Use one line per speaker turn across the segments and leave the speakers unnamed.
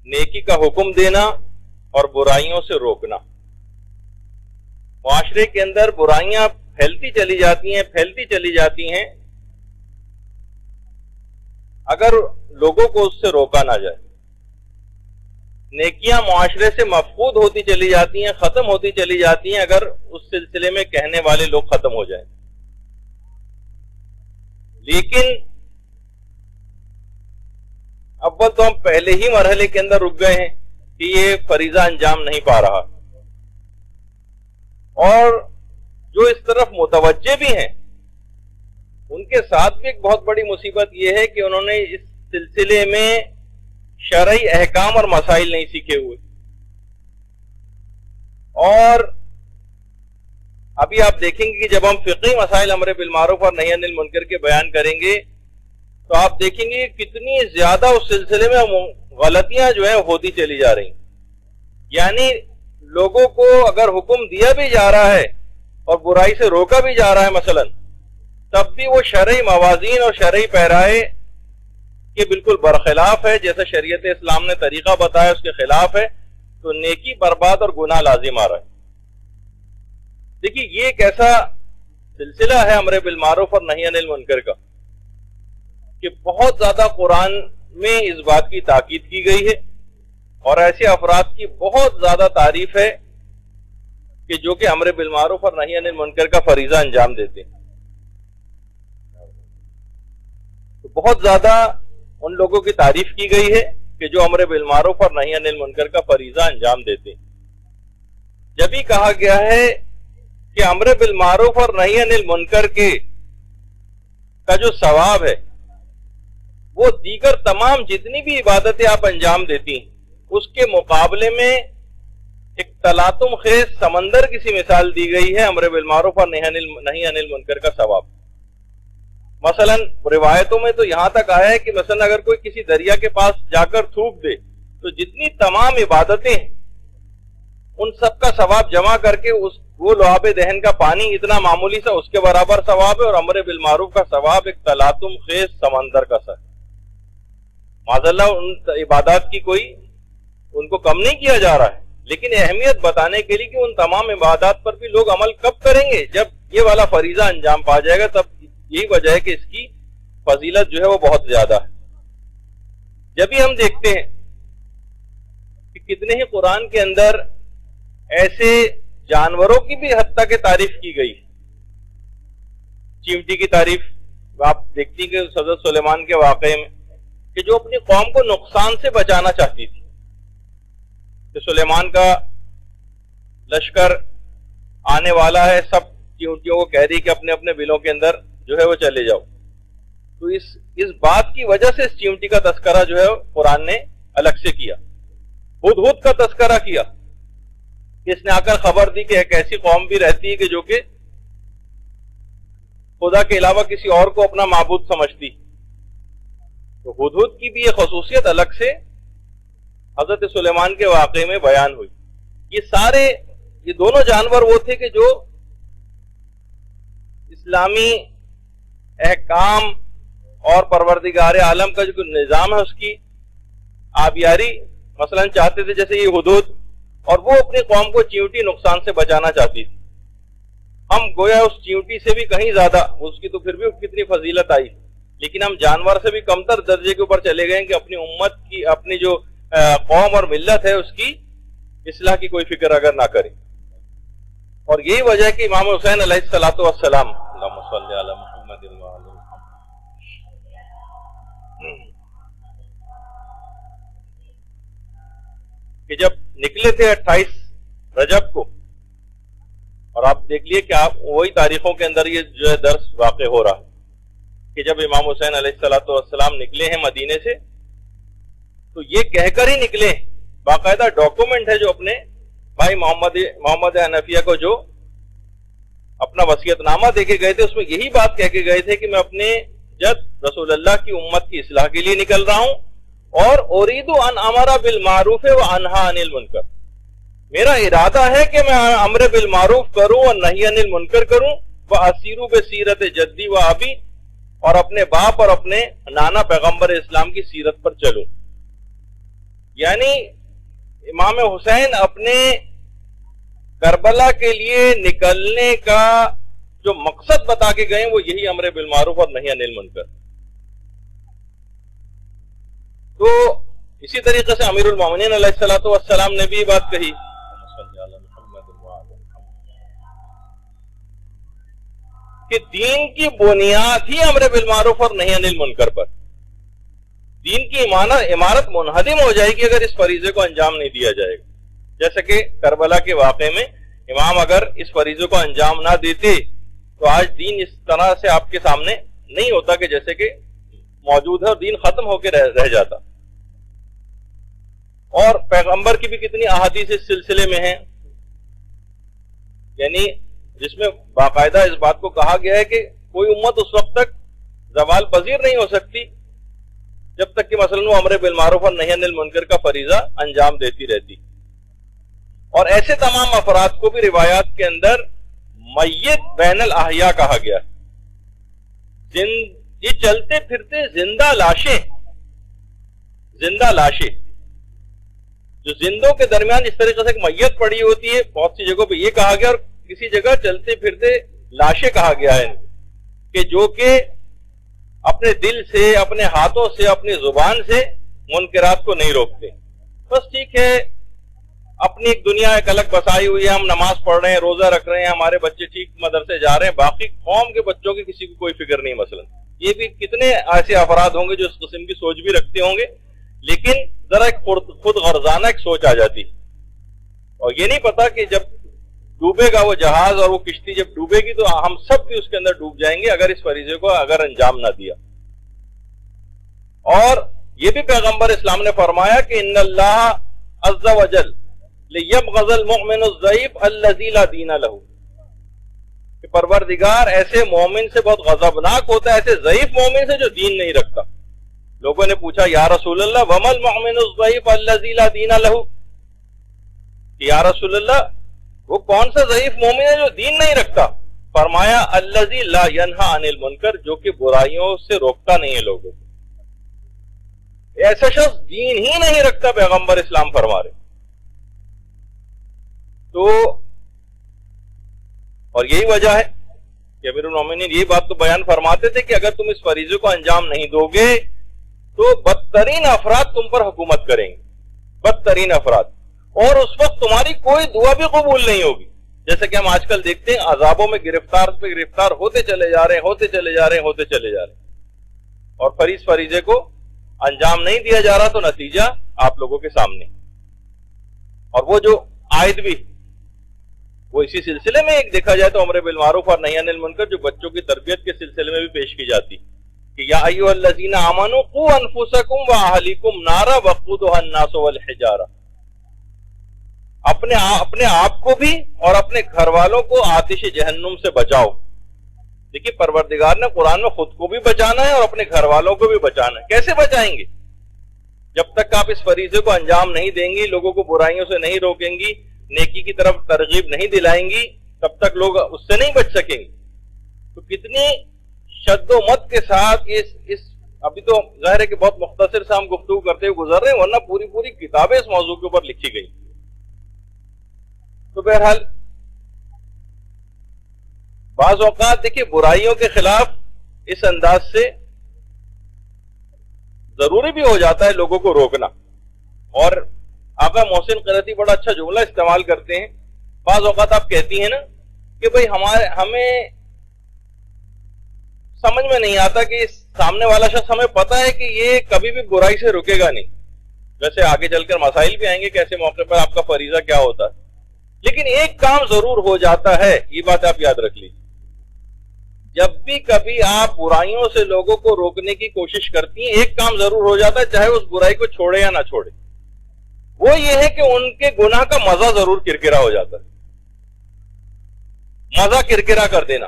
نیکی کا حکم دینا اور برائیوں سے روکنا۔ معاشرے کے اندر برائیاں پھیلتی چلی جاتی ہیں اگر لوگوں کو اس سے روکا نہ جائے۔ نیکیاں معاشرے سے مفقود ہوتی چلی جاتی ہیں، ختم ہوتی چلی جاتی ہیں اگر اس سلسلے میں کہنے والے لوگ ختم ہو جائیں۔ لیکن اول تو ہم پہلے ہی مرحلے کے اندر رک گئے ہیں کہ یہ فریضہ انجام نہیں پا رہا، اور جو اس طرف متوجہ بھی ہیں ان کے ساتھ بھی ایک بہت بڑی مصیبت یہ ہے کہ انہوں نے اس سلسلے میں شرعی احکام اور مسائل نہیں سیکھے ہوئے۔ اور ابھی آپ دیکھیں گے کہ جب ہم فقہی مسائل امر بالمعروف اور نہی عن المنکر کے بیان کریں گے تو آپ دیکھیں گے کتنی زیادہ اس سلسلے میں غلطیاں جو ہیں ہوتی چلی جا رہی ہیں۔ یعنی لوگوں کو اگر حکم دیا بھی جا رہا ہے اور برائی سے روکا بھی جا رہا ہے مثلا، تب بھی وہ شرعی موازین اور شرعی پیرائے کے بالکل برخلاف ہے، جیسا شریعت اسلام نے طریقہ بتایا اس کے خلاف ہے، تو نیکی برباد اور گناہ لازم آ رہا ہے۔ دیکھیے یہ ایک ایسا سلسلہ ہے امر بالمعروف اور نہی عن المنکر کا کہ بہت زیادہ قرآن میں اس بات کی تاکید کی گئی ہے، اور ایسے افراد کی بہت زیادہ تعریف ہے کہ جو کہ امر بالمعروف اور نہی عن المنکر کا فریضہ انجام دیتے ہیں۔ تو بہت زیادہ ان لوگوں کی تعریف کی گئی ہے کہ جو امر بالمعروف اور نہی عن المنکر کا فریضہ انجام دیتے ہیں۔ جب ہی کہا گیا ہے کہ امر بالمعروف اور نہی عن المنکر کا جو ثواب ہے وہ دیگر تمام جتنی بھی عبادتیں آپ انجام دیتی ہیں اس کے مقابلے میں ایک تلاطم خیز سمندر کی سی مثال دی گئی ہے امر بالمعروف اور نہی عن المنکر کا ثواب۔ مثلا روایتوں میں تو یہاں تک آیا ہے کہ مثلا اگر کوئی کسی دریا کے پاس جا کر تھوک دے تو جتنی تمام عبادتیں ہیں ان سب کا ثواب جمع کر کے وہ لعاب دہن کا پانی اتنا معمولی سا اس کے برابر ثواب ہے، اور امر بالمعروف کا ثواب ایک تلاطم خیز سمندر کا سا۔ معذاللہ ان عبادات کی کوئی ان کو کم نہیں کیا جا رہا ہے، لیکن اہمیت بتانے کے لیے کہ ان تمام عبادات پر بھی لوگ عمل کب کریں گے؟ جب یہ والا فریضہ انجام پا جائے گا، تب یہی وجہ ہے کہ اس کی فضیلت جو ہے وہ بہت زیادہ ہے۔ جب ہی ہم دیکھتے ہیں کہ کتنے ہی قرآن کے اندر ایسے جانوروں کی بھی حتیٰ کہ تعریف کی گئی، چیونٹی کی تعریف آپ دیکھتی کہ حضرت سلیمان کے واقعے میں کہ جو اپنی قوم کو نقصان سے بچانا چاہتی تھی، کہ سلیمان کا لشکر آنے والا ہے، سب چیونٹیوں کو کہہ دی کہ اپنے اپنے بلوں کے اندر جو ہے وہ چلے جاؤ، تو اس بات کی وجہ سے اس چیونٹی کا تذکرہ جو ہے قرآن نے الگ سے کیا۔ ہدہد کا تذکرہ کیا کہ اس نے آ کر خبر دی کہ ایک ایسی قوم بھی رہتی ہے کہ جو کہ خدا کے علاوہ کسی اور کو اپنا معبود سمجھتی، تو ہدہد کی بھی یہ خصوصیت الگ سے حضرت سلیمان کے واقعے میں بیان ہوئی۔ یہ دونوں جانور وہ تھے کہ جو اسلامی احکام اور پروردگار عالم کا جو نظام ہے اس کی آبیاری مثلا چاہتے تھے، جیسے یہ ہدہد، اور وہ اپنی قوم کو چیونٹی نقصان سے بچانا چاہتی تھی۔ ہم گویا اس چیونٹی سے بھی کہیں زیادہ، اس کی تو پھر بھی کتنی فضیلت آئی، لیکن ہم جانور سے بھی کمتر درجے کے اوپر چلے گئے کہ اپنی امت کی، اپنی جو قوم اور ملت ہے اس کی اصلاح کی کوئی فکر اگر نہ کریں۔ اور یہی وجہ ہے کہ امام حسین علیہ الصلوۃ والسلام اللہم صلی علی محمد وعلی کہ جب نکلے تھے 28 رجب کو، اور آپ دیکھ لیے کہ آپ وہی تاریخوں کے اندر یہ جو ہے درس واقع ہو رہا ہے کہ جب امام حسین علیہ الصلوۃ والسلام نکلے ہیں مدینے سے تو یہ کہہ کر ہی نکلے، باقاعدہ ڈاکومنٹ ہے جو اپنے بھائی محمد حنفیہ کو جو اپنا وصیت نامہ دے کے گئے تھے اس میں یہی بات کہہ کے گئے تھے کہ میں اپنے جد رسول اللہ کی امت کی اصلاح کے لیے نکل رہا ہوں، اور اريد ان امر بالمعروف وانهى عن المنکر، میرا ارادہ ہے کہ میں امر بالمعروف کروں اور نہی عن المنکر کروں، واسیر بسیرت جدی و ابی، اور اپنے باپ اور اپنے نانا پیغمبر اسلام کی سیرت پر چلوں۔ یعنی امام حسین اپنے کربلا کے لیے نکلنے کا جو مقصد بتا کے گئے وہ یہی امر بالمعروف اور نہی عن المنکر. تو اسی طریقے سے امیر المومنین علیہ الصلوۃ والسلام نے بھی یہ بات کہی کہ دین کی بنیاد ہی امر بالمعروف اور نہی عن المنکر پر. دین کی عمارت منہدم ہو جائے گی اگر اس فریضے کو انجام نہیں دیا جائے گا. جیسے کہ کربلا کے واقعے میں امام اگر اس فریضے کو انجام نہ دیتے تو آج دین اس طرح سے آپ کے سامنے نہیں ہوتا کہ جیسے کہ موجود ہے اور دین ختم ہو کے رہ جاتا. اور پیغمبر کی بھی کتنی احادیث اس سلسلے میں ہیں، یعنی جس میں باقاعدہ اس بات کو کہا گیا ہے کہ کوئی امت اس وقت تک زوال پذیر نہیں ہو سکتی جب تک کہ مثلا وہ امر بالمعروف اور نہی عن المنکر کا فریضہ انجام دیتی رہتی. اور ایسے تمام افراد کو بھی روایات کے اندر میت بین الاحیاء کہا گیا. یہ چلتے پھرتے زندہ لاشیں جو زندوں کے درمیان اس طریقے سے ایک میت پڑی ہوتی ہے، بہت سی جگہوں پہ یہ کہا گیا، اور کسی جگہ چلتے پھرتے لاشیں کہا گیا ہے کہ جو کہ اپنے دل سے، اپنے ہاتھوں سے، اپنی زبان سے منکرات کو نہیں روکتے. بس ٹھیک ہے، اپنی ایک دنیا ایک الگ بسائی ہوئی ہے، ہم نماز پڑھ رہے ہیں، روزہ رکھ رہے ہیں، ہمارے بچے ٹھیک مدرسے جا رہے ہیں، باقی قوم کے بچوں کی کسی کو کوئی فکر نہیں. مثلا یہ بھی کتنے ایسے افراد ہوں گے جو اس قسم کی سوچ بھی رکھتے ہوں گے، لیکن ذرا ایک خود غرضانہ ایک سوچ آ جاتی، اور یہ نہیں پتا کہ جب ڈوبے گا وہ جہاز اور وہ کشتی جب ڈوبے گی تو ہم سب بھی اس کے اندر ڈوب جائیں گے اگر اس فریضے کو انجام نہ دیا. اور یہ بھی پیغمبر اسلام نے فرمایا کہ ان اللہ عز وجل لیبغض المؤمن الضعیف الذی لا دین لہ، کہ پروردگار ایسے مومن سے بہت غضبناک ہوتا ہے، ایسے ضعیف مومن سے جو دین نہیں رکھتا. لوگوں نے پوچھا یا رسول اللہ وما المؤمن الضعیف الذی لا دین لہ، کہ یا رسول اللہ وہ کون سا ضعیف مومن ہے جو دین نہیں رکھتا؟ فرمایا الذی لا ینہی عن المنکر، جو کہ برائیوں سے روکتا نہیں ہے لوگوں کو. ایسا شخص دین ہی نہیں رکھتا، پیغمبر اسلام فرما رہے. تو اور یہی وجہ ہے کہ امیر المومنین یہی بات تو بیان فرماتے تھے کہ اگر تم اس فریضے کو انجام نہیں دو گے تو بدترین افراد تم پر حکومت کریں گے، بدترین افراد، اور اس وقت تمہاری کوئی دعا بھی قبول نہیں ہوگی. جیسے کہ ہم آج کل دیکھتے ہیں عذابوں میں گرفتار پہ گرفتار ہوتے چلے جا رہے ہیں، اور فریضے کو انجام نہیں دیا جا رہا، تو نتیجہ آپ لوگوں کے سامنے. اور وہ جو آیت بھی وہ اسی سلسلے میں ایک دیکھا جائے تو امر بالمعروف اور نہی عن المنکر جو بچوں کی تربیت کے سلسلے میں بھی پیش کی جاتی کہ یا ایھا الذین آمنوا قوا انفسکم واہلیکم نارا وقودھا الناس والحجارہ، اپنے آپ کو بھی اور اپنے گھر والوں کو آتش جہنم سے بچاؤ. دیکھیے پروردگار نے قرآن میں خود کو بھی بچانا ہے اور اپنے گھر والوں کو بھی بچانا ہے. کیسے بچائیں گے؟ جب تک آپ اس فریضے کو انجام نہیں دیں گی، لوگوں کو برائیوں سے نہیں روکیں گی، نیکی کی طرف ترغیب نہیں دلائیں گی، تب تک لوگ اس سے نہیں بچ سکیں گے. تو کتنی شد و مت کے ساتھ اس ابھی تو ظاہر ہے کہ بہت مختصر سے ہم گفتگو کرتے ہوئے گزر رہے ہیں، ورنہ پوری کتابیں اس موضوع کے اوپر لکھی گئی. تو بہرحال بعض اوقات دیکھیے برائیوں کے خلاف اس انداز سے ضروری بھی ہو جاتا ہے لوگوں کو روکنا. اور آقا محسن قرطی بڑا اچھا جملہ استعمال کرتے ہیں. بعض اوقات آپ کہتی ہیں نا کہ بھئی ہمیں سمجھ میں نہیں آتا کہ سامنے والا شخص، ہمیں پتا ہے کہ یہ کبھی بھی برائی سے رکے گا نہیں. ویسے آگے چل کر مسائل بھی آئیں گے کہ ایسے موقع پر آپ کا فریضہ کیا ہوتا ہے، لیکن ایک کام ضرور ہو جاتا ہے، یہ بات آپ یاد رکھ لیجیے. جب بھی کبھی آپ برائیوں سے لوگوں کو روکنے کی کوشش کرتی ہیں، ایک کام ضرور ہو جاتا ہے، چاہے اس برائی کو چھوڑے یا نہ چھوڑے. وہ یہ ہے کہ ان کے گناہ کا مزہ ضرور کرکرا ہو جاتا ہے. مزہ کرکرا کر دینا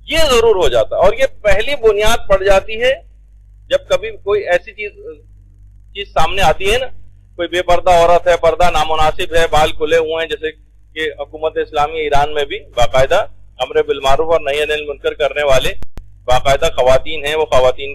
یہ ضرور ہو جاتا ہے. اور یہ پہلی بنیاد پڑ جاتی ہے جب کبھی کوئی ایسی چیز سامنے آتی ہے نا، کوئی بے پردہ عورت ہے، پردہ نامناسب ہے، بال کھلے ہوئے ہیں، جیسے کہ حکومت اسلامی ایران میں بھی باقاعدہ امر بالمعروف اور نہی عن المنکر کرنے والے باقاعدہ خواتین ہیں، وہ خواتین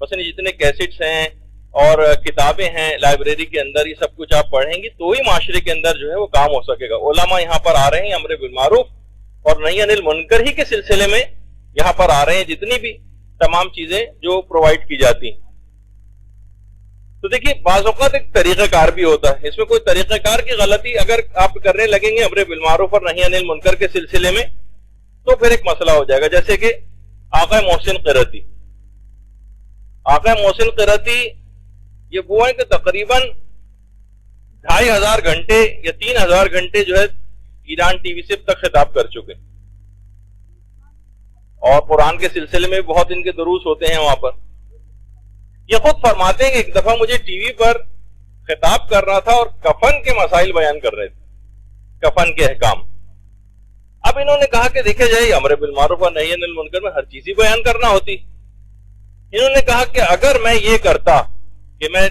مثلا جتنے کیسٹس ہیں اور کتابیں ہیں لائبریری کے اندر، یہ سب کچھ آپ پڑھیں گی تو ہی معاشرے کے اندر جو ہے وہ کام ہو سکے گا. علماء یہاں پر آ رہے ہیں امر بالمعروف اور نہی عن المنکر ہی کے سلسلے میں یہاں پر آ رہے ہیں، جتنی بھی تمام چیزیں جو پرووائڈ کی جاتی ہیں. تو دیکھیے بعض اوقات ایک طریقہ کار بھی ہوتا ہے، اس میں کوئی طریقہ کار کی غلطی اگر آپ کرنے لگیں گے امر بالمعروف اور نہی عن المنکر کے سلسلے میں تو پھر ایک مسئلہ ہو جائے گا. جیسے کہ آقا محسن قرتی، آقا محسن قرتی یہ وہ ہیں کہ تقریباً 2500 گھنٹے یا 3000 گھنٹے جو ہے ایران ٹی وی سے تک خطاب کر چکے، اور قرآن کے سلسلے میں بہت ان کے دروس ہوتے ہیں وہاں پر. یہ خود فرماتے ہیں کہ ایک دفعہ مجھے ٹی وی پر خطاب کر رہا تھا اور کفن کے مسائل بیان کر رہے تھے، کفن کے احکام. اب انہوں نے کہا کہ دیکھا جائے امر بالمعروف اور نہی عن المنکر میں ہر چیز ہی بیان کرنا ہوتی. انہوں نے کہا کہ اگر میں یہ کرتا کہ میں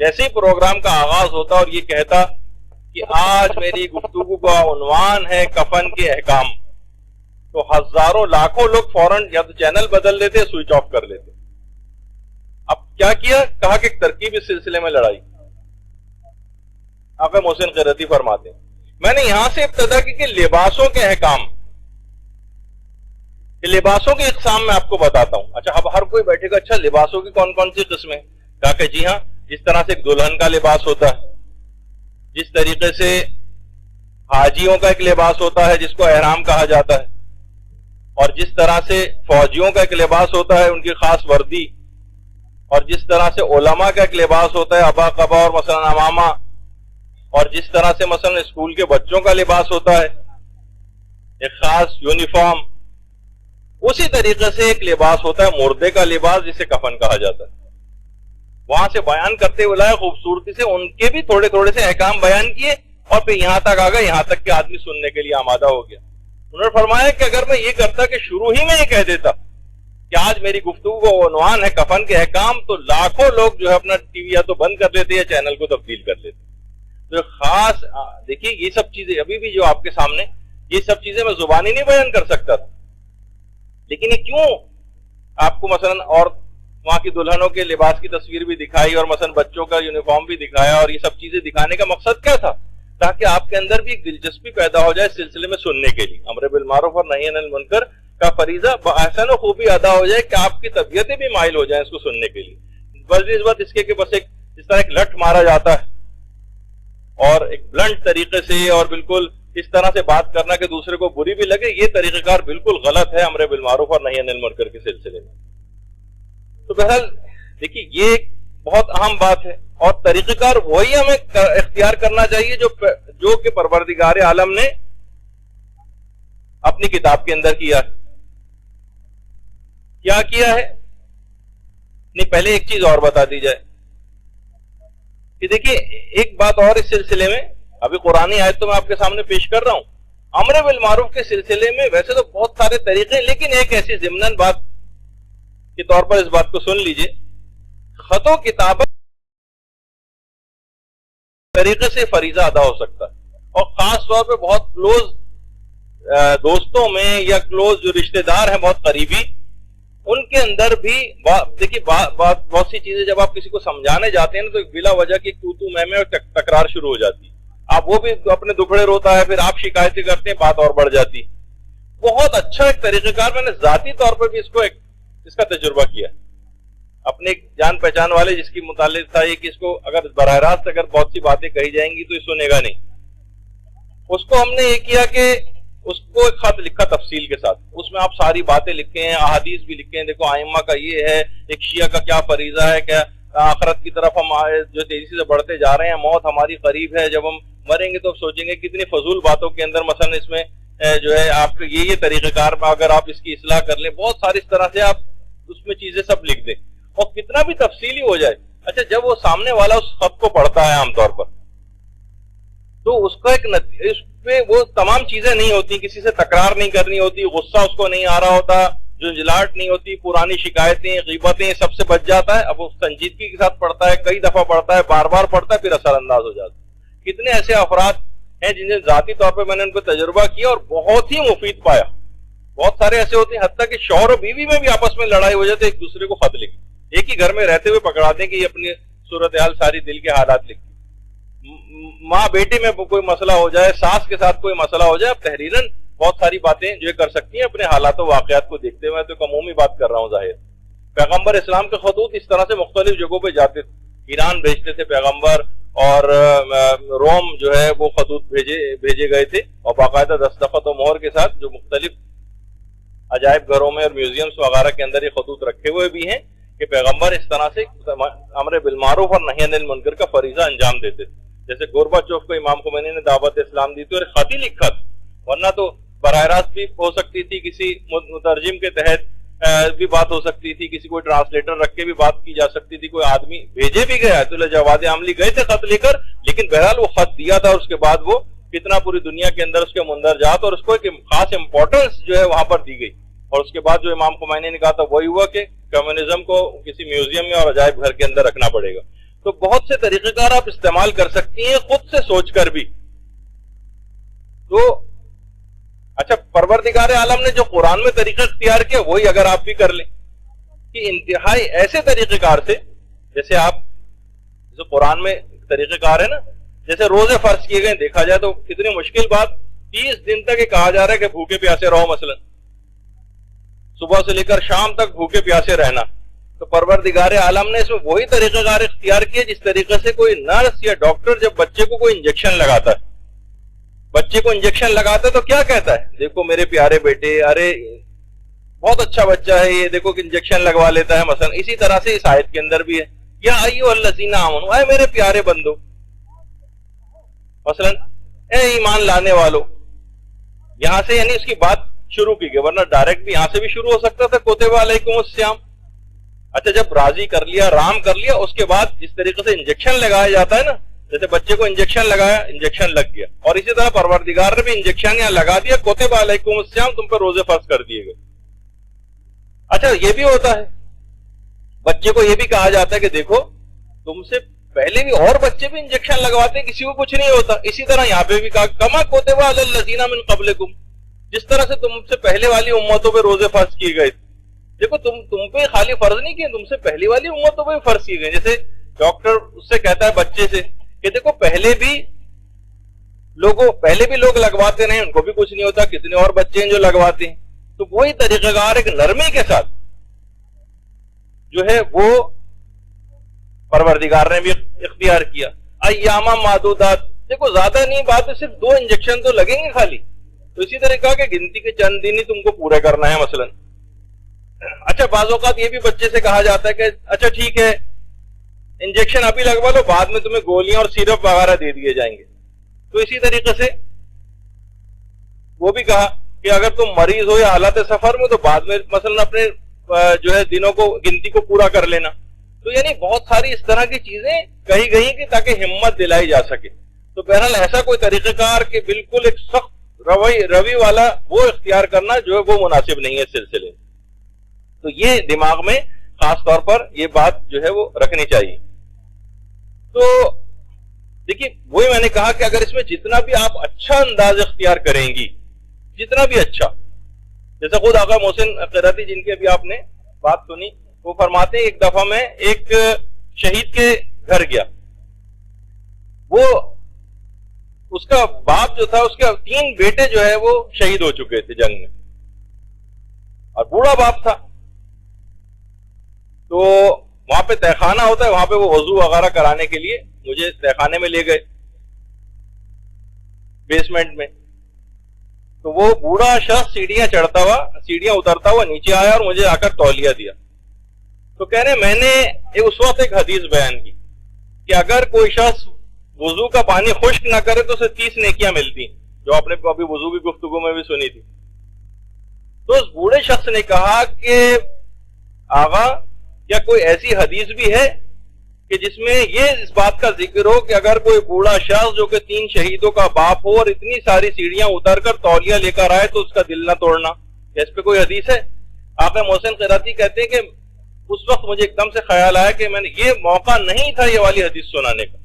جیسے ہی پروگرام کا آغاز ہوتا اور یہ کہتا کہ آج میری گفتگو کا عنوان ہے کفن کے احکام، تو ہزاروں لاکھوں لوگ فوراً یا تو چینل بدل لیتے، سوئچ آف کر لیتے. اب کیا کیا؟ کہا کہ ایک ترکیب اس سلسلے میں لڑائی. آقا محسن قرتی فرماتے ہیں میں نے یہاں سے ابتدا کی کہ لباسوں کے احکام، لباسوں کی اقسام میں آپ کو بتاتا ہوں. اچھا اب ہر کوئی بیٹھے گا اچھا لباسوں کی کون کون سی قسمیں؟ کہا کہ جی ہاں، جس طرح سے ایک دلہن کا لباس ہوتا ہے، جس طریقے سے حاجیوں کا ایک لباس ہوتا ہے جس کو احرام کہا جاتا ہے، اور جس طرح سے فوجیوں کا ایک لباس ہوتا ہے ان کی خاص وردی، اور جس طرح سے علماء کا ایک لباس ہوتا ہے ابا قبا اور مثلا امامہ، اور جس طرح سے مثلا اسکول کے بچوں کا لباس ہوتا ہے ایک خاص یونیفارم، اسی طریقے سے ایک لباس ہوتا ہے مردے کا لباس جسے کفن کہا جاتا ہے. وہاں سے بیان کرتے ہوئے لائے خوبصورتی سے ان کے بھی تھوڑے تھوڑے سے احکام بیان کیے، اور پھر یہاں تک آ گئے، یہاں تک کہ آدمی سننے کے لیے آمادہ ہو گیا. انہوں نے فرمایا کہ اگر میں یہ کرتا کہ شروع ہی میں یہ کہہ دیتا کہ آج میری گفتگو کا عنوان ہے کفن کے احکام، تو لاکھوں لوگ جو ہے اپنا ٹی وی یا تو بند کر لیتے یا چینل کو تبدیل کر لیتے. تو خاص دیکھیے یہ سب چیزیں ابھی بھی جو آپ کے سامنے یہ سب چیزیں میں زبانی نہیں بیان کر سکتا تھا، لیکن یہ کیوں آپ کو مثلا اور وہاں کی دلہنوں کے لباس کی تصویر بھی دکھائی اور مثلا بچوں کا یونیفارم بھی دکھایا، اور یہ سب چیزیں دکھانے کا مقصد کیا تھا؟ تاکہ آپ کے اندر بھی ایک دلچسپی پیدا ہو جائے اس سلسلے میں سننے کے لیے. امر بالمعروف اور نہی عن المنکر کا فریضہ بآسان و خوبی ادا ہو جائے کہ آپ کی طبیعتیں بھی مائل ہو جائیں اس کو سننے کے لیے. بس اس بات اس کے کہ بس ایک اس طرح ایک لٹ مارا جاتا ہے اور ایک بلنٹ طریقے سے اور بالکل اس طرح سے بات کرنا کہ دوسرے کو بری بھی لگے، یہ طریقہ کار بالکل غلط ہے امر بالمعروف اور نہی عن المنکر کے سلسلے میں. تو بہرحال دیکھیے یہ ایک بہت اہم بات ہے، اور طریقہ کار وہی ہمیں اختیار کرنا چاہیے جو کہ پروردگار عالم نے اپنی کتاب کے اندر کیا ہے. کیا کیا ہے؟ نہیں، پہلے ایک چیز اور بتا دی جائے کہ دیکھیے ایک بات اور اس سلسلے میں، ابھی قرآنی آیت تو میں آپ کے سامنے پیش کر رہا ہوں. امر بالمعروف کے سلسلے میں ویسے تو بہت سارے طریقے، لیکن ایک ایسی ضمناً بات کے طور پر اس بات کو سن لیجئے، خط و کتابت طریقے سے فریضہ ادا ہو سکتا ہے، اور خاص طور پہ بہت کلوز دوستوں میں یا کلوز جو رشتہ دار ہیں بہت قریبی، ان کے اندر بھی دیکھیے بہت سی چیزیں جب آپ کسی کو سمجھانے جاتے ہیں نا تو بلا وجہ کی تو میں اور تکرار شروع ہو جاتی ہے. آپ وہ بھی اپنے دکھڑے روتا ہے، پھر آپ شکایتیں کرتے ہیں، بات اور بڑھ جاتی. بہت اچھا ایک طریقہ کار میں نے ذاتی طور پر بھی اس کا تجربہ کیا اپنے جان پہچان والے جس کی متعلق تھا یہ کہ اس کو اگر براہ راست اگر بہت سی باتیں کہی جائیں گی تو یہ سنے گا نہیں. اس کو ہم نے یہ کیا کہ اس کو ایک خط لکھا تفصیل کے ساتھ، اس میں آپ ساری باتیں لکھے ہیں، احادیث بھی لکھے ہیں، دیکھو ائمہ کا یہ ہے، ایک شیعہ کا کیا فریضہ ہے، کیا آخرت کی طرف ہم جو تیزی سے بڑھتے جا رہے ہیں، موت ہماری قریب ہے، جب ہم مریں گے تو سوچیں گے کتنی فضول باتوں کے اندر مثلا اس میں جو ہے آپ یہ طریقہ کار اگر آپ اس کی اصلاح کر لیں، بہت ساری اس طرح سے آپ اس میں چیزیں سب لکھ دیں اور کتنا بھی تفصیلی ہو جائے. اچھا جب وہ سامنے والا اس خط کو پڑھتا ہے عام طور پر تو اس کا ایک اس پہ وہ تمام چیزیں نہیں ہوتی، کسی سے تکرار نہیں کرنی ہوتی، غصہ اس کو نہیں آ رہا ہوتا، جھنجھلاہٹ نہیں ہوتی، پرانی شکایتیں غیبتیں سب سے بچ جاتا ہے. اب وہ سنجیدگی کے ساتھ پڑھتا ہے، کئی دفعہ پڑھتا ہے، بار بار پڑھتا ہے، پھر اثر انداز ہو جاتا ہے. کتنے ایسے افراد ہیں جنہیں ذاتی طور پہ میں نے ان کو تجربہ کیا اور بہت ہی مفید پایا. بہت سارے ایسے ہوتے ہیں حتیٰ کہ شوہر و بیوی میں بھی آپس میں لڑائی ہو جاتی ہے، ایک دوسرے کو خط لکھ ایک ہی گھر میں رہتے ہوئے پکڑا دیں کہ یہ اپنی صورتحال ساری دل کے حالات لکھتی. ماں بیٹی میں کوئی مسئلہ ہو جائے, ساس کے ساتھ کوئی مسئلہ ہو جائے, اب تحریراً بہت ساری باتیں جو کر سکتی ہیں اپنے حالات و واقعات کو دیکھتے ہوئے. تو ایک عمومی بات کر رہا ہوں. ظاہر پیغمبر اسلام کے خطوط اس طرح سے مختلف جگہوں پہ جاتے تھے. ایران بھیجتے تھے پیغمبر, اور روم جو ہے وہ خطوط بھیجے گئے تھے, اور باقاعدہ دستخط و مہر کے ساتھ, جو مختلف عجائب گھروں میں اور میوزیمز وغیرہ کے اندر یہ خطوط رکھے ہوئے بھی ہیں کہ پیغمبر اس طرح سے امر بالمعروف اور نہی عن المنکر کا فریضہ انجام دیتے تھے. جیسے گورباچوف کو امام خمینی نے دعوت اسلام دی تھی اور خط ہی لکھا تھا, ورنہ تو براہ راست بھی ہو سکتی تھی, کسی مترجم کے تحت بھی بات ہو سکتی تھی, کسی کوئی ٹرانسلیٹر رکھ کے بھی بات کی جا سکتی تھی, کوئی آدمی بھیجے بھی گیا تو جواد عاملی گئے تھے خط لے کر, لیکن بہرحال وہ خط دیا تھا. اس کے بعد وہ کتنا پوری دنیا کے اندر اس کے مندرجات اور اس کو ایک خاص امپورٹنس جو ہے وہاں پر دی گئی. اور اس کے بعد جو امام خمینی نے کہا تھا وہی ہوا کہ کمیونزم کو کسی میوزیم میں اور عجائب گھر کے اندر رکھنا پڑے گا. تو بہت سے طریقہ کار آپ استعمال کر سکتی ہیں خود سے سوچ کر بھی. تو اچھا, پروردگار عالم نے جو قرآن میں طریقہ اختیار کیا وہی اگر آپ بھی کر لیں کہ انتہائی ایسے طریقہ کار سے, جیسے آپ جو قرآن میں طریقہ کار ہے نا, جیسے روزے فرض کیے گئے, دیکھا جائے تو کتنی مشکل بات, 30 دن تک یہ کہا جا رہا ہے کہ بھوکے پیاسے رہو, مثلا صبح سے لے کر شام تک بھوکے پیاسے رہنا. تو پروردگار عالم نے اس میں وہی طریقہ کار اختیار کیا جس طریقے سے کوئی نرس یا ڈاکٹر جب بچے کو کوئی انجیکشن لگاتا ہے, بچے کو انجیکشن لگاتا ہے تو کیا کہتا ہے, دیکھو میرے پیارے بیٹے, ارے بہت اچھا بچہ ہے یہ, دیکھو کہ انجیکشن لگوا لیتا ہے مثلا. اسی طرح سے اس آیت کے اندر بھی ہے, یا ایھا الذین آمنوا, اے میرے پیارے بندو, مثلا اے ایمان لانے والو, یہاں سے یعنی اس کی بات شروع کی گئی, ورنہ ڈائریکٹ بھی یہاں سے بھی شروع ہو سکتا تھا کتب علیکم الصیام. اچھا, جب راضی کر لیا, رام کر لیا, اس کے بعد جس طریقے سے انجیکشن لگایا جاتا ہے نا, جیسے بچے کو انجیکشن لگایا, انجیکشن لگ گیا, اور اسی طرح پروردگار نے بھی انجیکشن یہاں لگا دیا, کتب علیکم الصیام, تم پر روزے فرض کر دیے گئے. اچھا, یہ بھی ہوتا ہے, بچے کو یہ بھی کہا جاتا ہے کہ دیکھو تم سے پہلے بھی اور بچے بھی انجیکشن لگواتے ہیں, کسی کو کچھ نہیں ہوتا. اسی طرح یہاں پہ بھی کہا کما کتب علی الذین من قبلکم, جس طرح سے تم سے پہلے والی امتوں پہ روزے فرض کیے گئے. دیکھو تم پہ خالی فرض نہیں کیے, تم سے پہلی والی امتوں پہ فرض کیے گئے. جیسے ڈاکٹر اس سے کہتا ہے بچے سے کہ دیکھو پہلے بھی لوگ لگواتے نہیں, ان کو بھی کچھ نہیں ہوتا, کتنے اور بچے ہیں جو لگواتے ہیں. تو وہی طریقہ کار ایک نرمی کے ساتھ جو ہے وہ پروردگار نے بھی اختیار کیا. ایاما معدودات, دیکھو زیادہ نہیں بات ہے, صرف 2 انجیکشن تو لگیں گے خالی. تو اسی طرح کہا کہ گنتی کے چند دن ہی تم کو پورے کرنا ہے مثلا. اچھا, بعض اوقات یہ بھی بچے سے کہا جاتا ہے کہ اچھا ٹھیک ہے انجیکشن ابھی لگوا لو, بعد میں تمہیں گولیاں اور سیرپ وغیرہ دے دیے جائیں گے. تو اسی طریقے سے وہ بھی کہا کہ اگر تم مریض ہو یا حالت سفر میں تو بعد میں مثلا اپنے جو ہے دنوں کو گنتی کو پورا کر لینا. تو یعنی بہت ساری اس طرح کی چیزیں کہی گئی کہ تاکہ ہمت دلائی جا سکے. تو بہرحال ایسا کوئی طریقہ کار کہ بالکل ایک سخت روی والا وہ اختیار کرنا جو ہے وہ مناسب نہیں ہے اس سلسلے. تو یہ دماغ میں خاص طور پر یہ بات جو ہے وہ رکھنی چاہیے. تو دیکھیے وہی میں نے کہا کہ اگر اس میں جتنا بھی آپ اچھا انداز اختیار کریں گی, جتنا بھی اچھا, جیسے خود آقا محسن قرتی جن کی ابھی آپ نے بات سنی, وہ فرماتے ہیں ایک دفعہ میں ایک شہید کے گھر گیا. وہ اس کا باپ جو تھا, اس کے 3 بیٹے جو ہے وہ شہید ہو چکے تھے جنگ میں, اور بوڑھا باپ تھا. تو وہاں پہ تہخانہ ہوتا ہے, وہاں پہ وہ وضو وغیرہ کرانے کے لیے مجھے تہخانے میں لے گئے بیسمنٹ میں. تو وہ بوڑھا شخص سیڑھیاں اترتا ہوا نیچے آیا اور مجھے آ کر تولیہ دیا. تو کہہ رہے میں نے اس وقت ایک حدیث بیان کی کہ اگر کوئی شخص وضو کا پانی خشک نہ کرے تو اسے 30 نیکیاں ملتی, جو آپ نے ابھی وضو کی گفتگو میں بھی سنی تھی. تو اس بوڑھے شخص نے کہا کہ آغا کیا کوئی ایسی حدیث بھی ہے کہ جس میں یہ اس بات کا ذکر ہو کہ اگر کوئی بوڑھا شخص جو کہ 3 شہیدوں کا باپ ہو اور اتنی ساری سیڑھیاں اتر کر تولیہ لے کر آئے تو اس کا دل نہ توڑنا, کیا اس پہ کوئی حدیث ہے؟ آقا محسن قراتی کہتے ہیں کہ اس وقت مجھے ایک دم سے خیال آیا کہ میں نے یہ موقع نہیں تھا یہ والی حدیث سنانے کا,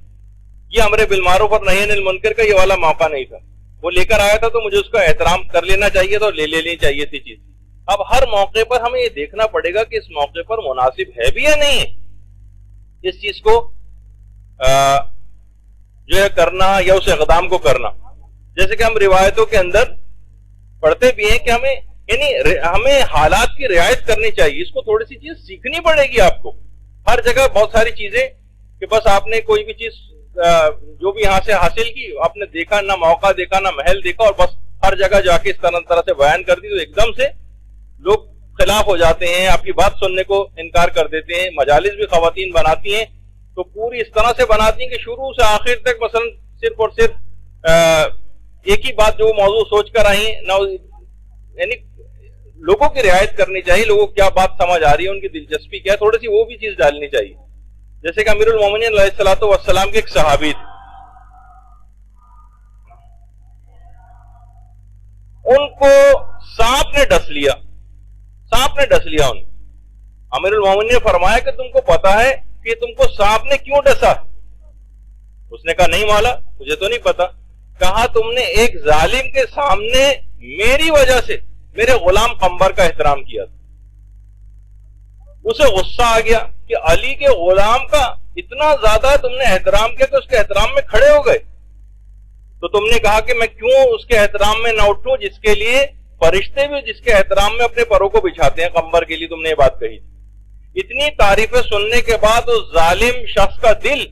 یہ امر بالمعروف اور نہی عن المنکر کا یہ والا موقع نہیں تھا. وہ لے کر آیا تھا تو مجھے اس کا احترام کر لینا چاہیے تھا اور لے لینی چاہیے تھی چیز. اب ہر موقع پر ہمیں یہ دیکھنا پڑے گا کہ اس موقع پر مناسب ہے بھی یا نہیں ہے اس چیز کو جو ہے کرنا یا اس اقدام کو کرنا. جیسے کہ ہم روایتوں کے اندر پڑھتے بھی ہیں کہ ہمیں حالات کی رعایت کرنی چاہیے. اس کو تھوڑی سی چیز سیکھنی پڑے گی آپ کو. ہر جگہ بہت ساری چیزیں کہ بس آپ نے کوئی بھی چیز جو بھی یہاں سے حاصل کی آپ نے دیکھا نہ موقع دیکھا نہ محل دیکھا اور بس ہر جگہ جا کے اس طرح سے بیان کر دی تو ایک دم سے لوگ خلاف ہو جاتے ہیں, آپ کی بات سننے کو انکار کر دیتے ہیں. مجالس بھی خواتین بناتی ہیں تو پوری اس طرح سے بناتی ہیں کہ شروع سے آخر تک مثلا صرف اور صرف ایک ہی بات جو موضوع سوچ کر آئی ہیں نہ, یعنی لوگوں کی رعایت کرنی چاہیے. لوگوں کو کیا بات سمجھ آ رہی ہے, ان کی دلچسپی کیا ہے, تھوڑی سی وہ بھی چیز ڈالنی چاہیے. جیسے کہ امیر المومنین علیہ الصلوۃ والسلام کے ایک صحابی تھے, ان کو سانپ نے ڈس لیا. ان امیر المومنین نے فرمایا کہ تم کو پتا ہے کہ تم کو سانپ نے کیوں ڈسا؟ اس نے کہا نہیں مولا مجھے تو نہیں پتا. کہا تم نے ایک ظالم کے سامنے میری وجہ سے میرے غلام قمبر کا احترام کیا تھا. اسے غصہ آ گیا کہ علی کے غلام کا اتنا زیادہ تم نے احترام کیا کہ اس کے احترام میں کھڑے ہو گئے. تو تم نے کہا کہ میں کیوں اس کے احترام میں نہ اٹھوں جس کے لیے فرشتے بھی جس کے احترام میں اپنے پروں کو بچھاتے ہیں. قمبر کے لیے تم نے یہ بات کہی. اتنی تعریفیں سننے کے بعد اس ظالم شخص کا دل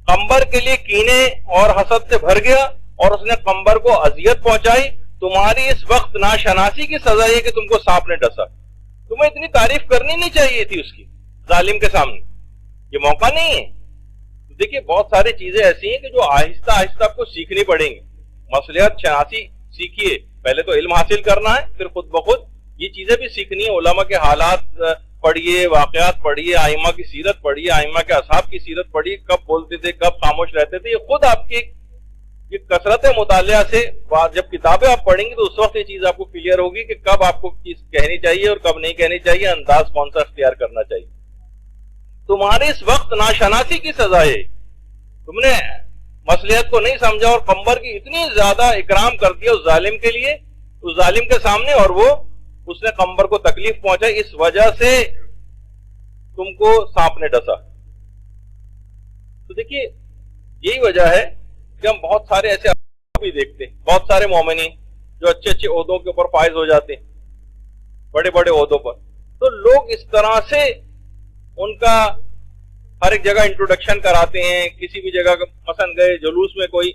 قمبر کے لیے کینے اور حسد سے بھر گیا اور اس نے قمبر کو اذیت پہنچائی. تمہاری اس وقت ناشناسی کی سزا یہ کہ تم کو سانپ نے ڈسا. تمہیں اتنی تعریف کرنی نہیں چاہیے تھی اس کی ظالم کے سامنے, یہ موقع نہیں ہے. دیکھیے بہت ساری چیزیں ایسی ہیں کہ جو آہستہ آہستہ آپ کو سیکھنی پڑیں گی. مصلحت شناسی سیکھیے, پہلے تو علم حاصل کرنا ہے, پھر خود بخود یہ چیزیں بھی سیکھنی ہے. علماء کے حالات پڑھیے, واقعات پڑھیے, ائمہ کی سیرت پڑھیے, ائمہ کے اصحاب کی سیرت پڑھیے, کب بولتے تھے کب خاموش رہتے تھے. یہ خود آپ کی یہ کثرت مطالعہ سے جب کتابیں آپ پڑھیں گے تو اس وقت یہ چیز آپ کو کلیئر ہوگی کہ کب آپ کو چیز کہنی چاہیے اور کب نہیں کہنی چاہیے, انداز کون سا اختیار کرنا چاہیے. تمہارے اس وقت ناشناسی کی سزا ہے. تم نے مصلحت کو نہیں سمجھا اور قمبر کی اتنی زیادہ اکرام کر دیا اس ظالم کے لیے, اس ظالم کے سامنے, اور وہ اس نے قمبر کو تکلیف پہنچائی. اس وجہ سے تم کو سانپ نے ڈسا. تو دیکھیے یہی وجہ ہے کہ ہم بہت سارے ایسے بھی دیکھتے ہیں, بہت سارے مومنین جو اچھے اچھے عہدوں کے اوپر فائز ہو جاتے ہیں, بڑے بڑے عہدوں پر. تو لوگ اس طرح سے ان کا ہر ایک جگہ انٹروڈکشن کراتے ہیں. کسی بھی جگہ مثلا گئے جلوس میں, کوئی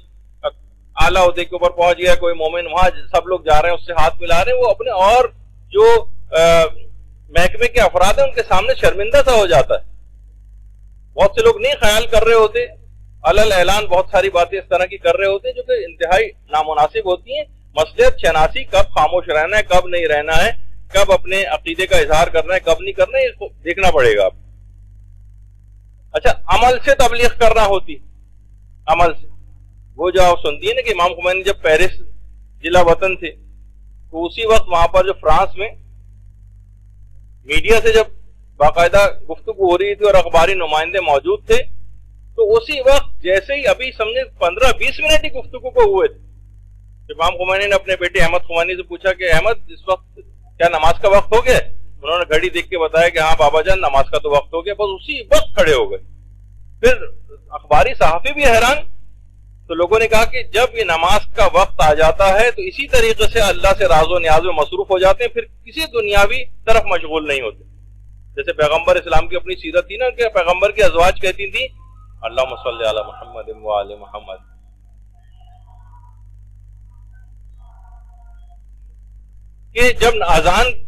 اعلیٰ عہدے کے اوپر پہنچ گیا کوئی مومن, وہاں سب لوگ جا رہے ہیں اس سے ہاتھ ملا رہے ہیں, وہ اپنے اور جو محکمے کے افراد ہیں ان کے سامنے شرمندہ سا ہو جاتا ہے. بہت سے لوگ نہیں خیال کر رہے ہوتے, علل اعلان بہت ساری باتیں اس طرح کی کر رہے ہوتے ہیں جو کہ انتہائی نامناسب ہوتی ہیں. مصلحت شناسی, کب خاموش رہنا ہے کب نہیں رہنا ہے, کب اپنے عقیدے کا اظہار کرنا ہے کب نہیں کرنا ہے, اس کو دیکھنا پڑے گا آپ. اچھا, عمل سے تبلیغ کرنا ہوتی, عمل سے وہ جو آپ سنتی ہے نا کہ امام خمینی جب پیرس ضلع وطن تھے تو اسی وقت وہاں پر جو فرانس میں میڈیا سے جب باقاعدہ گفتگو ہو رہی تھی اور اخباری نمائندے موجود تھے, تو اسی وقت جیسے ہی ابھی سمجھے 15-20 منٹ ہی گفتگو کو ہوئے تھے, امام خمینی نے اپنے بیٹے احمد خمینی سے پوچھا کہ احمد اس وقت کیا نماز کا وقت ہو گیا؟ انہوں نے گھڑی دیکھ کے بتایا کہ ہاں بابا جان نماز کا تو وقت ہو گیا. بس اسی وقت کھڑے ہو گئے. پھر اخباری صحافی بھی حیران. تو لوگوں نے کہا کہ جب یہ نماز کا وقت آ جاتا ہے تو اسی طریقے سے اللہ سے راز و نیاز میں مصروف ہو جاتے ہیں, پھر کسی دنیاوی طرف مشغول نہیں ہوتے. جیسے پیغمبر اسلام کی اپنی سیرت تھی نا کہ پیغمبر کی ازواج کہتی تھی اللہم صلی علی محمد و آل محمد, کہ جب اذان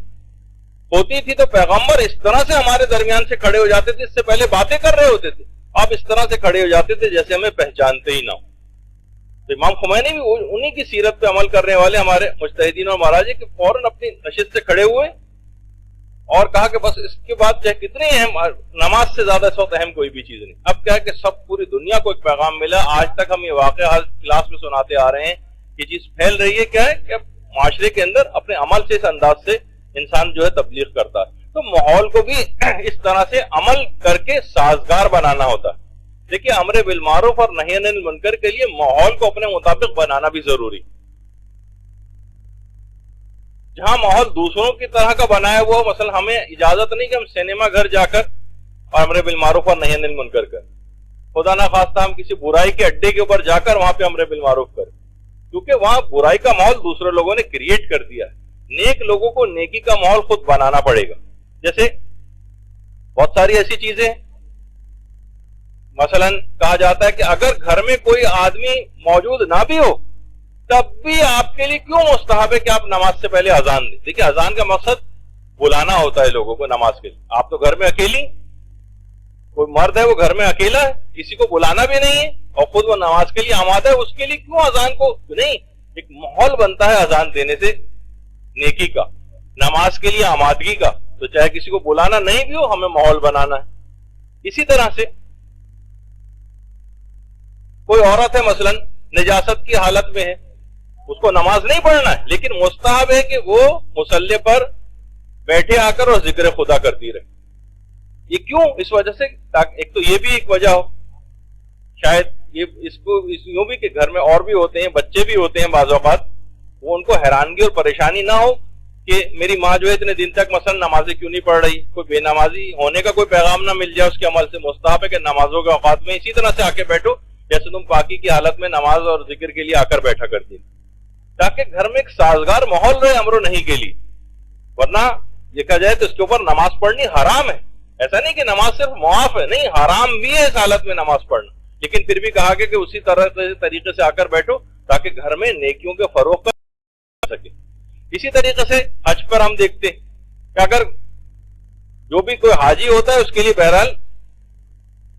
ہوتی تھی تو پیغمبر اس طرح سے ہمارے درمیان سے کھڑے ہو جاتے تھے, اس سے پہلے باتیں کر رہے ہوتے تھے, آپ اس طرح سے کھڑے ہو جاتے تھے جیسے ہمیں پہچانتے ہی نہ ہو. تو امام خمینی بھی انہی کی سیرت پہ عمل کرنے والے ہمارے مجتہدین اور مہاراج کہ فوراً اپنی نشست سے کھڑے ہوئے اور کہا کہ بس اس کے بعد چاہے کتنی اہم, نماز سے زیادہ اس وقت اہم کوئی بھی چیز نہیں. اب کیا ہے کہ سب پوری دنیا کو ایک پیغام ملا. آج تک ہم یہ واقعہ کلاس میں سناتے آ رہے ہیں, یہ چیز پھیل رہی ہے. کیا ہے کہ معاشرے کے اندر اپنے عمل سے, اس انداز سے انسان جو ہے تبلیغ کرتا ہے. تو ماحول کو بھی اس طرح سے عمل کر کے سازگار بنانا ہوتا ہے. دیکھیے امر بالمعروف اور نہی عن المنکر کے لیے ماحول کو اپنے مطابق بنانا بھی ضروری. جہاں ماحول دوسروں کی طرح کا بنایا ہوا ہو، مثلا ہمیں اجازت نہیں کہ ہم سینما گھر جا کر اور امر بالمعروف اور نہی عن المنکر کر، خدا نہ خواستہ ہم کسی برائی کے اڈے کے اوپر جا کر وہاں پہ امر بالمعروف کریں، کیونکہ وہاں برائی کا ماحول دوسرے لوگوں نے کریٹ کر دیا ہے۔ نیک لوگوں کو نیکی کا ماحول خود بنانا پڑے گا۔ جیسے بہت ساری ایسی چیزیں، مثلا کہا جاتا ہے کہ اگر گھر میں کوئی آدمی موجود نہ بھی ہو تب بھی آپ کے لیے کیوں مستحب ہے کہ آپ نماز سے پہلے اذان دیں۔ دیکھیں، اذان کا مقصد بلانا ہوتا ہے لوگوں کو نماز کے لیے۔ آپ تو گھر میں اکیلی، کوئی مرد ہے وہ گھر میں اکیلا ہے، کسی کو بلانا بھی نہیں ہے اور خود وہ نماز کے لیے آمادہ ہے، اس کے لیے کیوں اذان کو نہیں؟ ایک ماحول بنتا ہے اذان دینے سے نیکی کا، نماز کے لیے آمادگی کا، تو چاہے کسی کو بلانا نہیں بھی ہو ہمیں ماحول بنانا ہے۔ اسی طرح سے کوئی عورت ہے مثلا نجاست کی حالت میں ہے، اس کو نماز نہیں پڑھنا ہے، لیکن مستحب ہے کہ وہ مصلی پر بیٹھے آ کر اور ذکر خدا کرتی رہے۔ یہ کیوں؟ اس وجہ سے ایک تو یہ بھی ایک وجہ ہو، شاید یہ اس کو یوں بھی کہ گھر میں اور بھی ہوتے ہیں، بچے بھی ہوتے ہیں بعض اوقات، وہ ان کو حیرانگی اور پریشانی نہ ہو کہ میری ماں جو ہے اتنے دن تک مثلا نمازیں کیوں نہیں پڑھ رہی، کوئی بے نمازی ہونے کا کوئی پیغام نہ مل جائے اس کے عمل سے۔ مستحب ہے کہ نمازوں کے اوقات میں اسی طرح سے آ کے بیٹھو جیسے تم پاکی کی حالت میں نماز اور ذکر کے لیے آ کر بیٹھا کرتی، تاکہ گھر میں ایک سازگار ماحول رہے امر و نہی کے لیے۔ ورنہ دیکھا جائے تو اس کے اوپر نماز پڑھنی حرام ہے، ایسا نہیں کہ نماز صرف معاف ہے، نہیں، حرام بھی ہے اس حالت میں نماز پڑھنا، لیکن پھر بھی کہا گیا کہ اسی طریقے سے آ کر بیٹھو تاکہ گھر میں نیکیوں کے فروغ کر سکے۔ اسی طریقے سے حج پر ہم دیکھتے کہ اگر جو بھی کوئی حاجی ہوتا ہے اس کے لیے بہرحال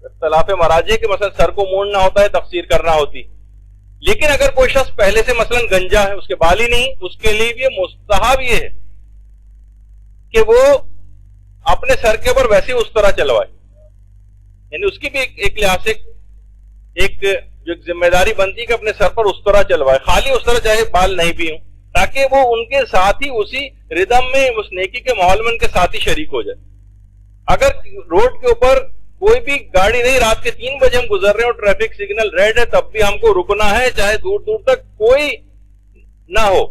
اختلاف مراجع کے مثلا سر کو مونڈنا ہوتا ہے، تقصیر کرنا ہوتی، لیکن اگر کوئی شخص پہلے سے مثلا گنجا ہے، اس کے بال ہی نہیں، اس کے لیے بھی مستحب یہ ہے کہ وہ اپنے سر کے اوپر ویسے اس طرح چلوائے، یعنی اس کی بھی ایک لحاظ سے ایک جو ذمہ داری بنتی ہے کہ اپنے سر پر اس طرح چلوائے، خالی اس طرح چاہے بال نہیں بھی ہوں، تاکہ وہ ان کے ساتھ ہی اسی ردم میں اس نیکی کے ماحول میں ان کے ساتھ ہی شریک ہو جائے۔ اگر روڈ کے اوپر کوئی بھی گاڑی نہیں، رات کے 3 بجے ہم گزر رہے ہیں اور ٹریفک سگنل ریڈ ہے، تب بھی ہم کو رکنا ہے، چاہے دور دور تک کوئی نہ ہو،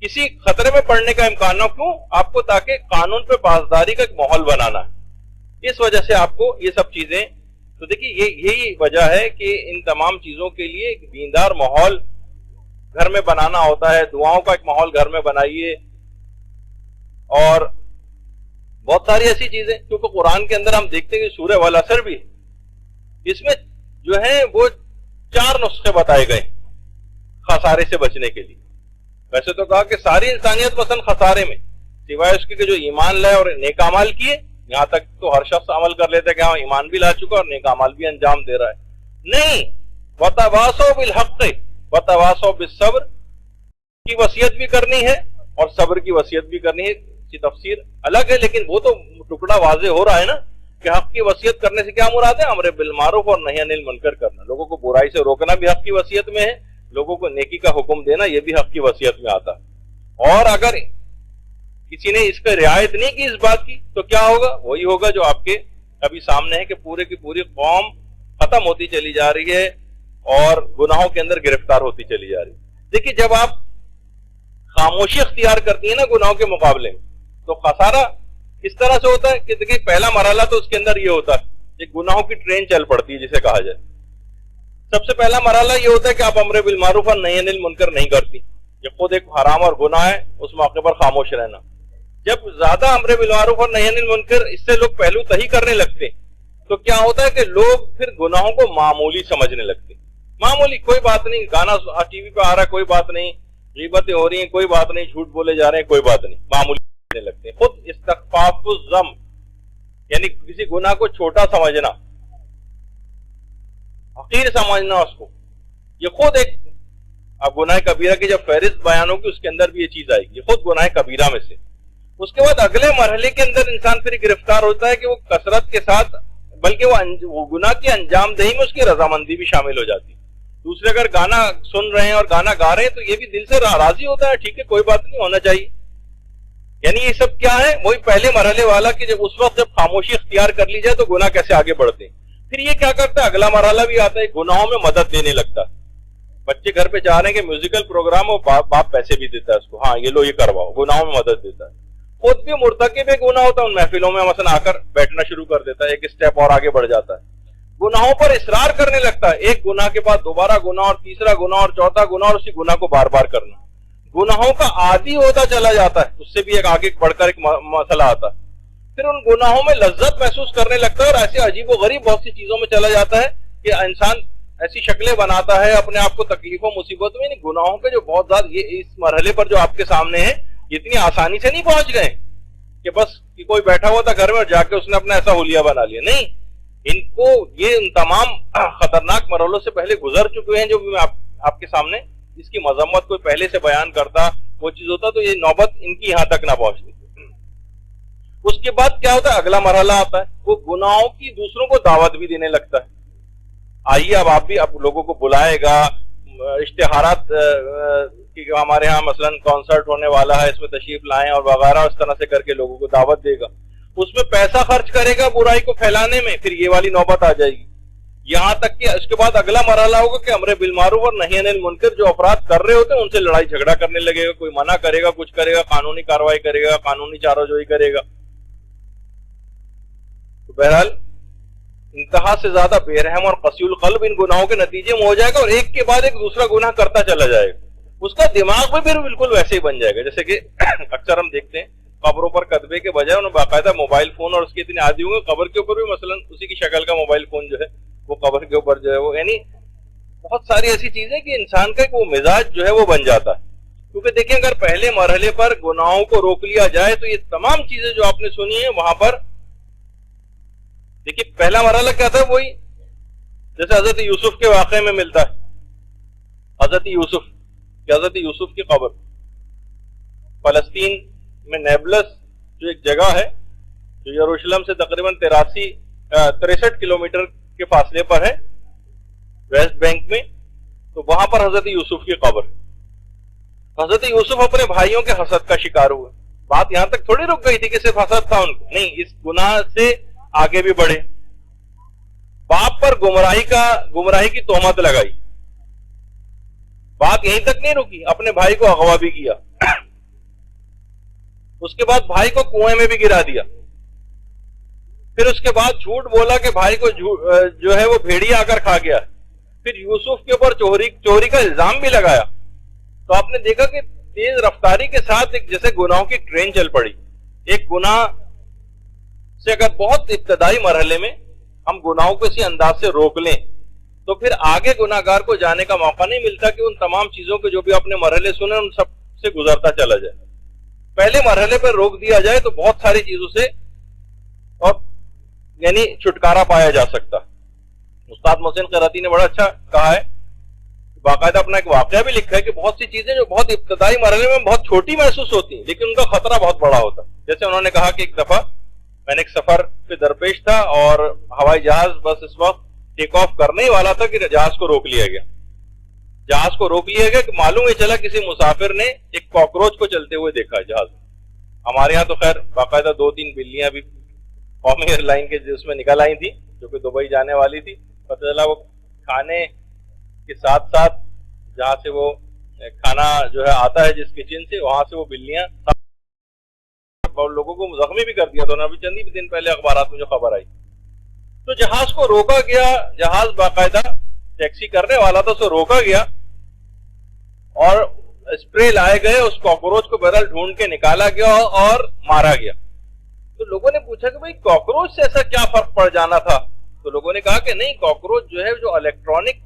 کسی خطرے میں پڑنے کا امکان نہ ہو۔ کیوں؟ آپ کو تاکہ قانون پہ پاسداری کا ایک ماحول بنانا ہے، اس وجہ سے آپ کو یہ سب چیزیں، تو دیکھیے یہی وجہ ہے کہ ان تمام چیزوں کے لیے ایک دیندار ماحول گھر میں بنانا ہوتا ہے۔ دعاؤں کا ایک ماحول گھر میں بنائیے، اور بہت ساری ایسی چیزیں، کیونکہ قرآن کے اندر ہم دیکھتے ہیں کہ سورہ والعصر بھی، اس میں جو ہے وہ 4 نسخے بتائے گئے خسارے سے بچنے کے لیے۔ ویسے تو کہا کہ ساری انسانیت مثلا خسارے میں، سوائے اس کے کہ جو ایمان لائے اور نیک اعمال کیے، یہاں تک تو ہر شخص عمل کر لیتا ہے کہ ہاں ایمان بھی لا چکا اور نیک اعمال بھی انجام دے رہا ہے، نہیں، وَتَوَاصَوْا بِالْحَقِّ وَتَوَاصَوْا بِالصَّبْرِ کی وصیت بھی کرنی ہے اور صبر کی وصیت بھی کرنی ہے۔ کی تفسیر الگ ہے، لیکن وہ تو ٹکڑا واضح ہو رہا ہے نا کہ حق کی وصیت کرنے سے کیا مراد ہے؟ امر بالمعروف اور نہی عن المنکر کرنا، لوگوں کو برائی سے روکنا بھی حق کی وصیت میں ہے، لوگوں کو نیکی کا حکم دینا یہ بھی حق کی وصیت میں آتا ہے۔ اور اگر کسی نے اس پہ رعایت نہیں کی اس بات کی تو کیا ہوگا؟ وہی ہوگا جو آپ کے ابھی سامنے ہے کہ پورے کی پوری قوم ختم ہوتی چلی جا رہی ہے اور گناہوں کے اندر گرفتار ہوتی چلی جا رہی ہے۔ دیکھیے، جب آپ خاموشی اختیار کرتی ہیں نا گناہوں کے مقابلے میں، تو خسارہ کس طرح سے ہوتا ہے کہ دیکھیے پہلا مرحلہ تو اس کے اندر یہ ہوتا ہے، ایک گناہوں کی ٹرین چل پڑتی ہے جسے کہا جائے۔ سب سے پہلا مرحلہ یہ ہوتا ہے کہ آپ امر بالمعروف اور نہی عن المنکر نہیں کرتی، یہ خود ایک حرام اور گناہ ہے، اس موقع پر خاموش رہنا۔ جب زیادہ امر بالمعروف اور نہی عن المنکر اس سے لوگ پہلو تہی کرنے لگتے تو کیا ہوتا ہے کہ لوگ پھر گناہوں کو معمولی سمجھنے لگتے، معمولی، کوئی بات نہیں، گانا ٹی وی پہ آ رہا ہے کوئی بات نہیں، غیبتیں ہو رہی ہیں کوئی بات نہیں، جھوٹ بولے جا رہے ہیں کوئی بات نہیں، معمولی لگتے ہیں۔ خود استخفاف الذنب یعنی کسی گناہ کو چھوٹا سمجھنا، حقیر سمجھنا اس کو، یہ خود ایک، اب گناہ کبیرہ کی جب فہرست بیان ہوگی اس کے اندر بھی یہ چیز آئے گی، یہ خود گناہ کبیرہ میں سے۔ اس کے بعد اگلے مرحلے کے اندر انسان پھر گرفتار ہوتا ہے کہ وہ کثرت کے ساتھ، بلکہ وہ گناہ کی انجام دہی میں اس کی رضامندی بھی شامل ہو جاتی ہے۔ دوسرے اگر گانا سن رہے ہیں اور گانا گا رہے ہیں تو یہ بھی دل سے راضی ہوتا ہے، ٹھیک ہے کوئی بات نہیں، ہونا چاہیے۔ یعنی یہ سب کیا ہے؟ وہی پہلے مرحلے والا کہ جب اس وقت جب خاموشی اختیار کر لی جائے تو گناہ کیسے آگے بڑھتے ہیں۔ پھر یہ کیا کرتا ہے؟ اگلا مرحلہ بھی آتا ہے، گناہوں میں مدد دینے لگتا ہے، بچے گھر پہ چاہ رہے ہیں کہ میوزیکل پروگرام ہو، باپ پیسے بھی دیتا ہے اس کو، ہاں یہ لو یہ کرواؤ، گناہوں میں مدد دیتا ہے. خود بھی مرتکب ایک گناہ ہوتا ہے، ان محفلوں میں مثلا آ کر بیٹھنا شروع کر دیتا ہے، ایک اسٹیپ اور آگے بڑھ جاتا ہے، گناہوں پر اصرار کرنے لگتا ہے، ایک گناہ کے بعد دوبارہ گناہ اور تیسرا گناہ اور چوتھا گناہ، اور اسی گناہ کو بار بار کرنا، گناہوں کا عادی ہوتا چلا جاتا ہے. اس سے بھی ایک آگے بڑھ کر ایک مسئلہ آتا ہے، پھر ان گناہوں میں لذت محسوس کرنے لگتا ہے، اور ایسے عجیب و غریب بہت سی چیزوں میں چلا جاتا ہے کہ انسان ایسی شکلیں بناتا ہے اپنے آپ کو تکلیفوں مصیبتوں میں. گناہوں کے جو بہت زیادہ یہ اس مرحلے پر جو آپ کے سامنے ہے اتنی آسانی سے نہیں پہنچ گئے کہ بس کہ کوئی بیٹھا ہوا تھا گھر میں اور جا کے اس نے اپنا ایسا حلیہ بنا لیا. نہیں، ان کو یہ ان تمام خطرناک مرحلوں سے پہلے گزر چکے ہیں جو میں آپ کے سامنے اس کی مذمت کوئی پہلے سے بیان کرتا وہ چیز ہوتا تو یہ نوبت ان کی یہاں تک نہ پہنچتی. اس کے بعد کیا ہوتا ہے، اگلا مرحلہ آتا ہے، وہ گناہوں کی دوسروں کو دعوت بھی دینے لگتا ہے. آئیے اب آپ بھی اب لوگوں کو بلائے گا، اشتہارات کہ ہمارے ہاں مثلا کانسرٹ ہونے والا ہے، اس میں تشریف لائیں اور وغیرہ، اس طرح سے کر کے لوگوں کو دعوت دے گا، اس میں پیسہ خرچ کرے گا برائی کو پھیلانے میں. پھر یہ والی نوبت آ جائے گی، یہاں تک کہ اس کے بعد اگلا مرحلہ ہوگا کہ امر بالمعروف اور نہی عن المنکر جو افراد کر رہے ہوتے ہیں ان سے لڑائی جھگڑا کرنے لگے گا، کوئی منع کرے گا، کچھ کرے گا، قانونی کارروائی کرے گا، قانونی چارہ کرے گا. تو بہرحال انتہا سے زیادہ بے رحم اور قسی القلب ان گناہوں کے نتیجے میں ہو جائے گا، اور ایک کے بعد ایک دوسرا گناہ کرتا چلا جائے گا. اس کا دماغ بھی پھر بالکل ویسے ہی بن جائے گا جیسے کہ اکثر ہم دیکھتے ہیں قبروں پر کتبے کے بجائے انہوں باقاعدہ موبائل فون، اور اس کے اتنے عادی ہوں گے قبر کے اوپر بھی مثلا اسی کی شکل کا موبائل فون جو ہے وہ قبر کے اوپر جو ہے وہ، یعنی بہت ساری ایسی چیزیں کہ انسان کا وہ مزاج جو ہے وہ بن جاتا ہے. کیونکہ دیکھیں اگر پہلے مرحلے پر گناہوں کو روک لیا جائے تو یہ تمام چیزیں جو آپ نے سنی ہیں وہاں پر دیکھیے پہلا مرحلہ کیا تھا، وہی جیسے حضرت یوسف کے واقعے میں ملتا ہے. حضرت یوسف کی قبر فلسطین میں نیبلس جو ایک جگہ ہے جو یروشلم سے تقریباً 63 کلومیٹر کے فاصلے پر ہے ویسٹ بینک میں، تو وہاں پر حضرت یوسف کی قبر. حضرت یوسف اپنے بھائیوں کے حسد کا شکار ہوئے. بات یہاں تک تھوڑی رک گئی تھی کہ صرف حسد تھا ان کو، نہیں، اس گناہ سے آگے بھی بڑھے، باپ پر گمراہی کی تہمت لگائی. بات یہیں تک نہیں رکی، اپنے بھائی کو اغوا بھی کیا، اس کے بعد بھائی کو کنویں میں بھی گرا دیا. پھر اس کے بعد جھوٹ بولا کہ بھائی کو جو ہے وہ بھیڑیا آ کر کھا گیا. پھر یوسف کے اوپر چوری کا الزام بھی لگایا. تو آپ نے دیکھا کہ تیز رفتاری کے ساتھ ایک جیسے گناہوں کی ٹرین چل پڑی. ایک گناہ سے اگر بہت ابتدائی مرحلے میں ہم گناہوں کو اسی انداز سے روک لیں تو پھر آگے گناہگار کو جانے کا موقع نہیں ملتا کہ ان تمام چیزوں کے جو بھی آپ نے مرحلے سنے ان سب سے گزرتا چلا جائے. پہلے مرحلے پر روک دیا جائے تو بہت ساری چیزوں سے اور یعنی چھٹکارا پایا جا سکتا. استاد محسن قراتی نے بڑا اچھا کہا ہے، باقاعدہ اپنا ایک واقعہ بھی لکھا ہے کہ بہت سی چیزیں جو بہت ابتدائی مرحلے میں بہت چھوٹی محسوس ہوتی ہیں لیکن ان کا خطرہ بہت بڑا ہوتا. جیسے انہوں نے کہا کہ ایک دفعہ میں نے ایک سفر پہ درپیش تھا اور ہوائی جہاز بس اس وقت ٹیک آف کرنے ہی والا تھا کہ جہاز کو روک لیا گیا کہ معلوم ہی چلا کسی مسافر نے ایک کاکروچ کو چلتے ہوئے دیکھا جہاز میں. ہمارے ہاں تو خیر باقاعدہ 2-3 بلیاں بھی قومی ایئر لائن کے جس میں نکل آئی تھی جو کہ دبئی جانے والی تھی. پتہ چلا وہ کھانے کے ساتھ ساتھ جہاں سے وہ کھانا جو ہے آتا ہے جس کچن سے وہاں سے وہ بلیاں لوگوں کو زخمی بھی کر دیا تھا. ابھی چند ہی دن پہلے اخبارات میں جو خبر آئی تو جہاز کو روکا گیا. جہاز باقاعدہ ٹیکسی کرنے والا تھا، اسے روکا گیا اور اسپرے لائے گئے، اس کاکروچ کو بہرحال ڈھونڈ کے نکالا گیا اور مارا گیا. تو لوگوں نے پوچھا کہ بھئی کاکروچ سے ایسا کیا فرق پڑ جانا تھا؟ تو لوگوں نے کہا کہ نہیں، کاکروچ جو ہے جو الیکٹرانک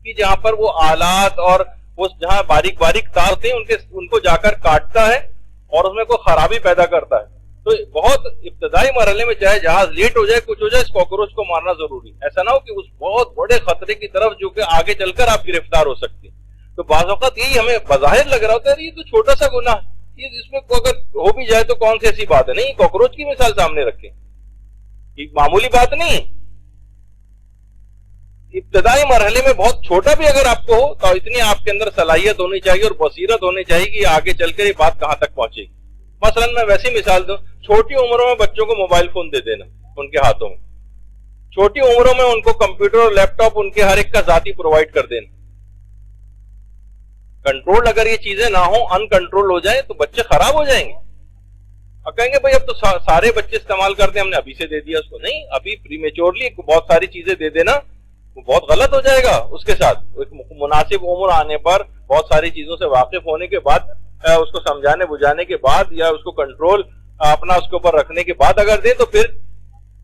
کی جہاں پر وہ آلات اور وہ جہاں باریک باریک تار ہوتے ہیں ان کو جا کر کاٹتا ہے اور اس میں کوئی خرابی پیدا کرتا ہے. تو بہت ابتدائی مرحلے میں چاہے جہاز لیٹ ہو جائے کچھ ہو جائے اس کاکروچ کو مارنا ضروری. ایسا نہ ہو کہ اس بہت بڑے خطرے کی طرف جو کہ آگے چل کر آپ گرفتار ہو سکتے. تو بعض اوقات یہی ہمیں بظاہر لگ رہا ہوتا ہے یہ تو چھوٹا سا گناہ، اس میں اگر ہو بھی جائے تو کون سی ایسی بات ہے. نہیں، کاکروچ کی مثال سامنے رکھیں، یہ معمولی بات نہیں ہے. ابتدائی مرحلے میں بہت چھوٹا بھی اگر آپ کو ہو تو اتنی آپ کے اندر صلاحیت ہونی چاہیے اور بصیرت ہونی چاہیے کہ آگے چل کر یہ بات کہاں تک پہنچے گی. مثلا میں ویسی مثال دوں، چھوٹی عمروں میں بچوں کو موبائل فون دے دینا ان کے ہاتھوں میں، چھوٹی عمروں میں ان کو کمپیوٹر اور لیپ ٹاپ ان کے ہر ایک کا ذاتی پرووائڈ کر دینا. کنٹرول اگر یہ چیزیں نہ ہوں، ان کنٹرول ہو جائیں تو بچے خراب ہو جائیں گے. اور کہیں گے بھائی اب تو سارے بچے استعمال کرتے ہیں، ہم نے ابھی سے دے دیا اس کو. نہیں، ابھی پری میچورلی بہت ساری چیزیں دے دینا وہ بہت غلط ہو جائے گا. اس کے ساتھ ایک مناسب عمر آنے پر بہت ساری چیزوں سے واقف ہونے کے بعد، اس کو سمجھانے بجھانے کے بعد، یا اس کو کنٹرول اپنا اس کے اوپر رکھنے کے بعد اگر دیں تو پھر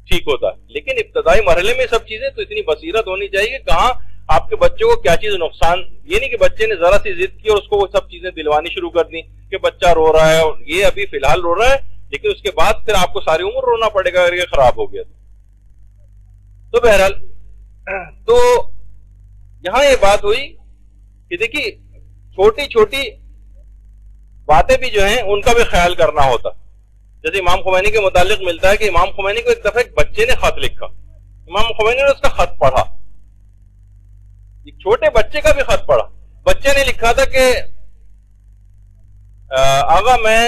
ٹھیک ہوتا. لیکن ابتدائی مرحلے میں سب چیزیں تو اتنی بصیرت ہونی چاہیے کہ کہاں آپ کے بچے کو کیا چیز نقصان. یہ نہیں کہ بچے نے ذرا سی ضد کی اور اس کو وہ سب چیزیں دلوانی شروع کر دی کہ بچہ رو رہا ہے، یہ ابھی فی الحال رو رہا ہے لیکن اس کے بعد پھر آپ کو ساری عمر رونا پڑے گا اگر یہ خراب ہو گیا. تو بہرحال تو یہاں یہ بات ہوئی کہ دیکھیے چھوٹی چھوٹی باتیں بھی جو ہیں ان کا بھی خیال کرنا ہوتا. جیسے امام خمینی کے متعلق ملتا ہے کہ امام خمینی کو ایک دفعہ ایک بچے نے خط لکھا، امام خمینی نے اس کا خط پڑھا، ایک چھوٹے بچے کا بھی خط پڑھا. بچے نے لکھا تھا کہ آغا میں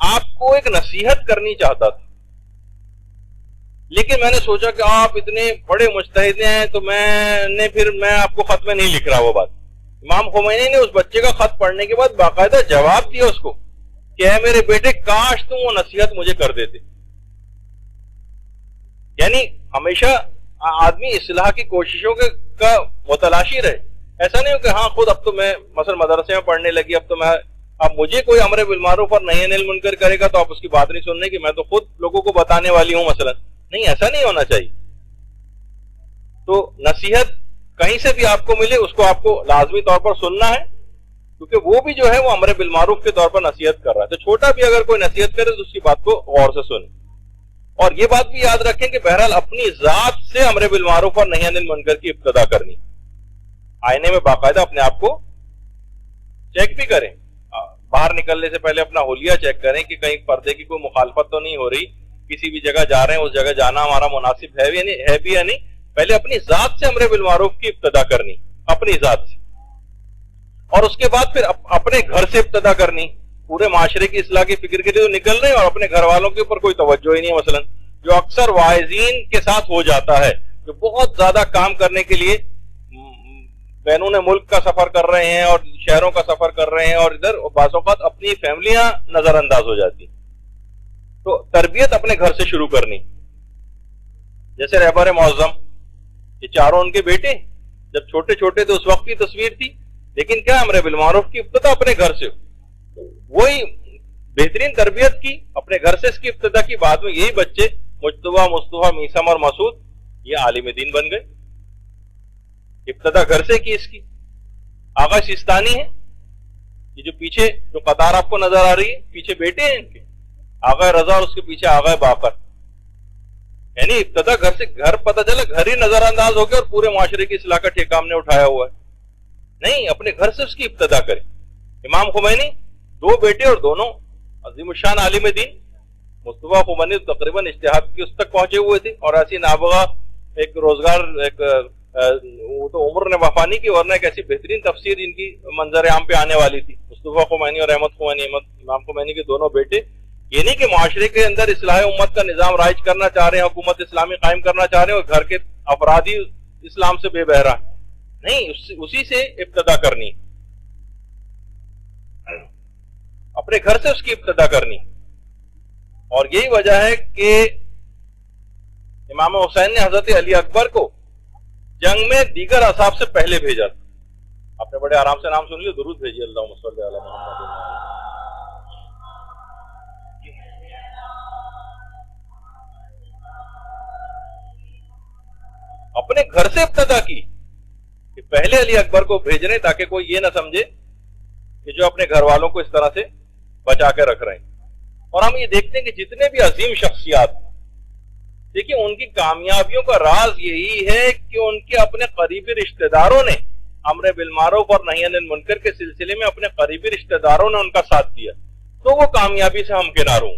آپ کو ایک نصیحت کرنی چاہتا تھا، لیکن میں نے سوچا کہ آپ اتنے بڑے مجتہد ہیں تو میں آپ کو خط میں نہیں لکھ رہا وہ بات. امام خمینی نے اس بچے کا خط پڑھنے کے بعد باقاعدہ جواب دیا اس کو کہ اے میرے بیٹے کاش تم وہ نصیحت مجھے کر دیتے. یعنی ہمیشہ آدمی اصلاح کی کوششوں کا متلاشی رہے. ایسا نہیں ہو کہ ہاں خود اب تو میں مثلا مدرسے میں پڑھنے لگی، اب مجھے کوئی امر بالمعروف اور نہی عن المنکر کرے گا تو آپ اس کی بات نہیں سننے کی، میں تو خود لوگوں کو بتانے والی ہوں مثلا. نہیں، ایسا نہیں ہونا چاہیے. تو نصیحت کہیں سے بھی آپ کو ملے اس کو آپ کو لازمی طور پر سننا ہے، کیونکہ وہ بھی جو ہے وہ امر بالمعروف کے طور پر نصیحت کر رہا ہے. تو چھوٹا بھی اگر کوئی نصیحت کرے تو اس کی بات کو غور سے سنیں. اور یہ بات بھی یاد رکھیں کہ بہرحال اپنی ذات سے امر بالمعروف اور نہی عن المنکر کی ابتدا کرنی. آئینے میں باقاعدہ اپنے آپ کو چیک بھی کریں، باہر نکلنے سے پہلے اپنا حلیہ چیک کریں کہ کہیں پردے کی کوئی مخالفت تو نہیں ہو رہی، کسی بھی جگہ جا رہے ہیں اس جگہ جانا ہمارا مناسب ہے بھی یا نہیں. پہلے اپنی ذات سے امر بالمعروف کی ابتدا کرنی، اپنی ذات سے، اور اس کے بعد پھر اپنے گھر سے ابتدا کرنی. پورے معاشرے کی اصلاح کی فکر کے لیے تو نکل رہے ہیں اور اپنے گھر والوں کے اوپر کوئی توجہ ہی نہیں ہے. مثلا جو اکثر واعظین کے ساتھ ہو جاتا ہے، جو بہت زیادہ کام کرنے کے لیے بینون ملک کا سفر کر رہے ہیں اور شہروں کا سفر کر رہے ہیں اور ادھر بعض اوقات اپنی فیملیاں نظر انداز ہو جاتی. تو تربیت اپنے گھر سے شروع کرنی. جیسے رہبر معظم، یہ چاروں ان کے بیٹے جب چھوٹے چھوٹے تھے اس وقت کی تصویر تھی، لیکن کیا امر بالمعروف کی ابتدا اپنے گھر سے، وہی بہترین تربیت کی اپنے گھر سے اس کی ابتدا کی. بعد میں یہی بچے مجتبیٰ، مصطفیٰ، میثم اور مسعود یہ عالم دین بن گئے. ابتدا گھر سے کی اس کی. آغا سیستانی ہے، یہ جو پیچھے جو قطار آپ کو نظر آ رہی ہے پیچھے بیٹے ہیں ان کے، آغا رضا اور اس کے پیچھے آغا باقر. یعنی ابتدا گھر سے. گھر پتہ چلا گھر ہی نظر انداز ہو گیا اور پورے معاشرے کی اصلاح کا ٹھیکہ ہم نے اٹھایا ہوا ہے. نہیں، اپنے گھر سے اس کی ابتدا کریں. امام خمینی 2 بیٹے اور دونوں عظیم الشان عالم دین. مصطفیٰ خمینی تقریباً اجتہاد کی اس تک پہنچے ہوئے تھے اور ایسی نابغہ ایک روزگار وہ تو عمر نے وفا نہیں کی، ورنہ ایک ایسی بہترین تفسیر ان کی منظر عام پہ آنے والی تھی. مصطفیٰ خمینی اور احمد خمینی، امام خمینی کے دونوں بیٹے. یہ نہیں کہ معاشرے کے اندر اصلاح امت کا نظام رائج کرنا چاہ رہے ہیں، حکومت اسلامی قائم کرنا چاہ رہے ہیں اور گھر کے افرادی اسلام سے بے بہرا. نہیں، اسی سے ابتدا کرنی، اپنے گھر سے اس کی ابتدا کرنی. اور یہی وجہ ہے کہ امام حسین نے حضرت علی اکبر کو جنگ میں دیگر اصحاب سے پہلے بھیجا تھا. آپ نے بڑے آرام سے نام سن لیے، درود بھیجیے اللہم صلی علی محمد. اپنے گھر سے ابتدا کی کہ پہلے علی اکبر کو بھیج رہے ہیں تاکہ کوئی یہ نہ سمجھے کہ جو اپنے گھر والوں کو اس طرح سے بچا کے رکھ رہے ہیں. اور ہم یہ دیکھتے ہیں کہ جتنے بھی عظیم شخصیات، دیکھیں ان کی کامیابیوں کا راز یہی ہے کہ ان کے اپنے قریبی رشتہ داروں نے امر بالمعروف اور نہی عن المنکر کے سلسلے میں اپنے قریبی رشتہ داروں نے ان کا ساتھ دیا تو وہ کامیابی سے ہمکنار ہوں.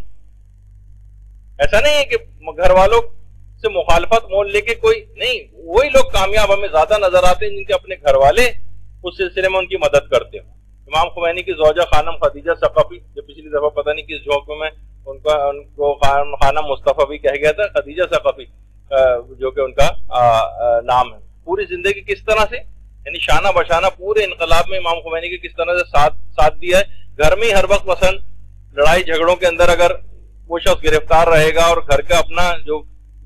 ایسا نہیں ہے کہ گھر والوں سے مخالفت مول لے کے کوئی نہیں، وہی لوگ کامیاب ہمیں زیادہ نظر آتے ہیں جن کے اپنے گھر والے اس سلسلے میں ان کی مدد کرتے ہیں. امام خمینی کی زوجہ خانم خدیجہ ثقفی، جو پچھلی دفعہ پتہ نہیں کس جھونک میں ان کو خانم مصطفیٰ بھی کہہ گیا تھا، خدیجہ ثقفی جو کہ ان کا نام ہے. پوری زندگی کس طرح سے یعنی شانہ بشانہ پورے انقلاب میں امام خمینی کے کس طرح سے ساتھ دیا ہے. گھر میں ہی ہر وقت مثلا لڑائی جھگڑوں کے اندر اگر وہ شخص گرفتار رہے گا اور گھر کا اپنا جو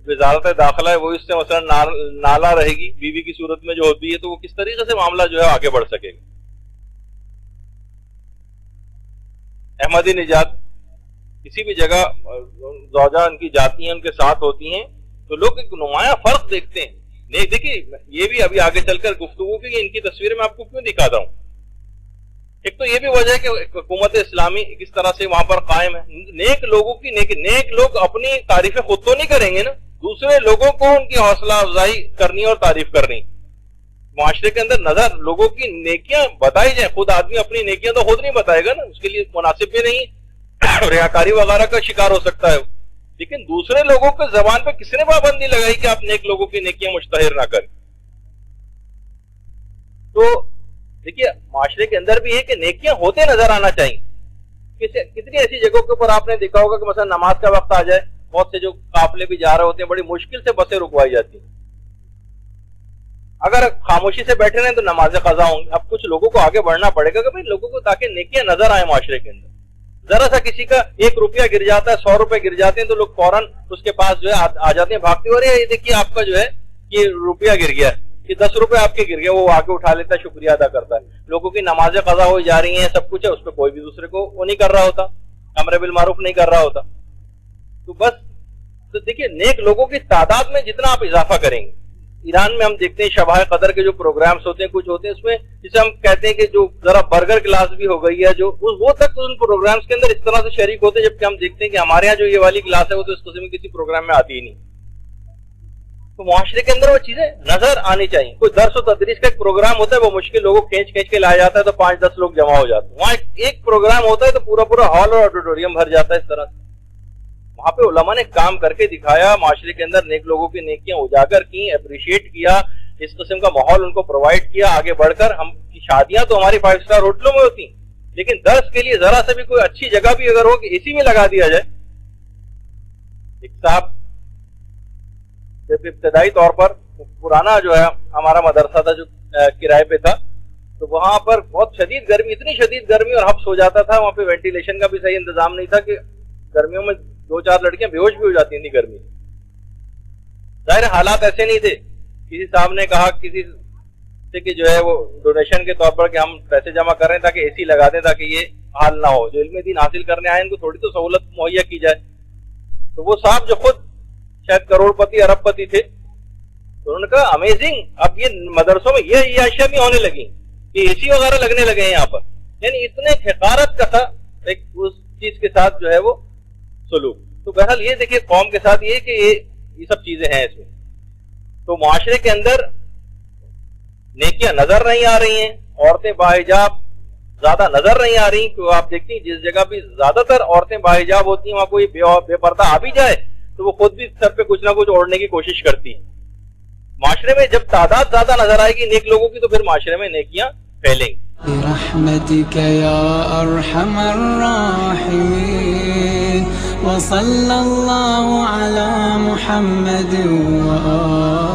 وزارت داخلہ ہے وہ اس سے مثلا نالا رہے گی بیوی کی صورت میں جو ہوتی ہے, تو وہ کس طریقے سے معاملہ جو ہے آگے بڑھ سکے گا. احمدی نژاد کسی بھی جگہ زوجہ ان کی جاتی ہیں, ان کے ساتھ ہوتی ہیں, تو لوگ ایک نمایاں فرق دیکھتے ہیں. نہیں دیکھیے یہ بھی ابھی آگے چل کر گفتگو کی ان کی تصویریں میں آپ کو کیوں دکھاتا ہوں. ایک تو یہ بھی وجہ ہے کہ حکومت اسلامی کس طرح سے وہاں پر قائم ہے. نیک لوگوں کی نیک لوگ اپنی تعریفیں خود تو نہیں کریں گے نا, دوسرے لوگوں کو ان کی حوصلہ افزائی کرنی اور تعریف کرنی. معاشرے کے اندر نظر لوگوں کی نیکیاں بتائی جائیں, خود آدمی اپنی نیکیاں تو خود نہیں بتائے گا نا, اس کے لیے مناسب بھی نہیں, ریاکاری وغیرہ کا شکار ہو سکتا ہے. لیکن دوسرے لوگوں کے زبان پہ کس نے پابندی لگائی کہ آپ نیک لوگوں کی نیکیاں مشتہر نہ کریں. تو دیکھیے معاشرے کے اندر بھی ہے کہ نیکیاں ہوتے نظر آنا چاہیے. کتنی ایسی جگہوں کے اوپر آپ نے دیکھا ہوگا کہ مثلا نماز کا وقت آ جائے, بہت سے جو قافلے بھی جا رہے ہوتے ہیں بڑی مشکل سے بسیں رکوائی جاتی ہیں. اگر خاموشی سے بیٹھے رہیں تو نمازیں قضا ہوں گی. اب کچھ لوگوں کو آگے بڑھنا پڑے گا کہ بھائی لوگوں کو تاکہ نیکیاں نظر آئیں معاشرے کے اندر. ذرا سا کسی کا 1 روپیہ گر جاتا ہے, 100 روپے گر جاتے ہیں, تو لوگ فوراً اس کے پاس جو ہے آ جاتے ہیں بھاگتے ہوئے, یہ دیکھیے آپ کا جو ہے یہ روپیہ گر گیا, یہ 10 روپے آپ کے گر گئے, وہ آگے اٹھا لیتا ہے, شکریہ ادا کرتا ہے. لوگوں کی نمازیں قضا ہوئی جا رہی ہیں, سب کچھ ہے, اس پہ کوئی بھی دوسرے کو وہ نہیں کر رہا ہوتا, امر بالمعروف نہیں کر رہا ہوتا. تو بس تو دیکھیے نیک لوگوں کی تعداد میں جتنا آپ اضافہ کریں گے. ایران میں ہم دیکھتے ہیں شبہ قدر کے جو پروگرامز ہوتے ہیں, کچھ ہوتے ہیں اس میں جسے ہم کہتے ہیں کہ جو ذرا برگر کلاس بھی ہو گئی ہے, جو وہ تک ان پروگرامز کے اندر اس طرح سے شریک ہوتے ہیں, جبکہ ہم دیکھتے ہیں کہ ہمارے ہاں جو یہ والی کلاس ہے وہ تو اس قسم کی کسی پروگرام میں آتی ہی نہیں. تو معاشرے کے اندر وہ چیزیں نظر آنی چاہیے. کوئی درس و تدریس کا ایک پروگرام ہوتا ہے, وہ مشکل لوگوں کھینچ کے لایا جاتا ہے تو 5-10 لوگ جمع ہو جاتے ہیں. وہاں ایک پروگرام ہوتا ہے تو پورا ہال اور آڈیٹوریم بھر جاتا ہے. اس طرح وہاں پہ علماء نے کام کر کے دکھایا, معاشرے کے اندر نیک لوگوں کی نیکیاں اجاگر کی, اپریشیٹ کیا, اس قسم کا ماحول ان کو پرووائڈ کیا. آگے بڑھ کر ہم شادیاں تو ہماری 5 اسٹار ہوٹلوں میں ہوتی, لیکن درس کے لیے ذرا سے بھی کوئی اچھی جگہ بھی اگر ہو کہ اسی میں لگا دیا جائے. ایک صاحب جب ابتدائی طور پر پرانا جو ہے ہمارا مدرسہ تھا جو کرائے پہ تھا, تو وہاں پر بہت شدید گرمی, اتنی شدید گرمی اور حبس ہو جاتا تھا. وہاں پہ وینٹیلیشن کا بھی صحیح انتظام نہیں تھا کہ گرمیوں میں 2-4 لڑکیاں بے ہوش بھی ہو جاتی تھیں گرمی. ظاہر حالات ایسے نہیں تھے. کسی صاحب نے کہا کسی سے کہ جو ہے وہ ڈونیشن کے طور پر کہ ہم پیسے جمع کر رہے ہیں تاکہ AC لگا دیں تاکہ یہ حال نہ ہو, جو علم دین حاصل کرنے آئے ان کو تھوڑی تو سہولت مہیا کی جائے. تو وہ صاحب جو خود شاید کروڑ پتی ارب پتی تھے, تو انہوں نے کہا امیزنگ, اب یہ مدرسوں میں یہ اشیاء بھی ہونے لگی کہ AC وغیرہ لگنے لگے ہیں یہاں پر. یعنی اتنے حقارت کا تھا ایک اس چیز کے ساتھ جو ہے وہ سلوک. تو بہرحال یہ دیکھیے قوم کے ساتھ یہ کہ یہ سب چیزیں ہیں اس میں. تو معاشرے کے اندر نیکیاں نظر نہیں آ رہی ہیں, عورتیں باحجاب زیادہ نظر نہیں آ رہی, کیونکہ آپ دیکھتی ہیں جس جگہ بھی زیادہ تر عورتیں باحجاب ہوتی ہیں وہاں کوئی بے پردہ آ بھی جائے تو وہ خود بھی سر پہ کچھ نہ کچھ اوڑھنے کی کوشش کرتی ہے. معاشرے میں جب تعداد زیادہ نظر آئے گی نیک لوگوں کی تو پھر معاشرے میں نیکیاں پھیلیں گی.
برحمتك يا أرحم الراحمين وصلى الله على محمد وآله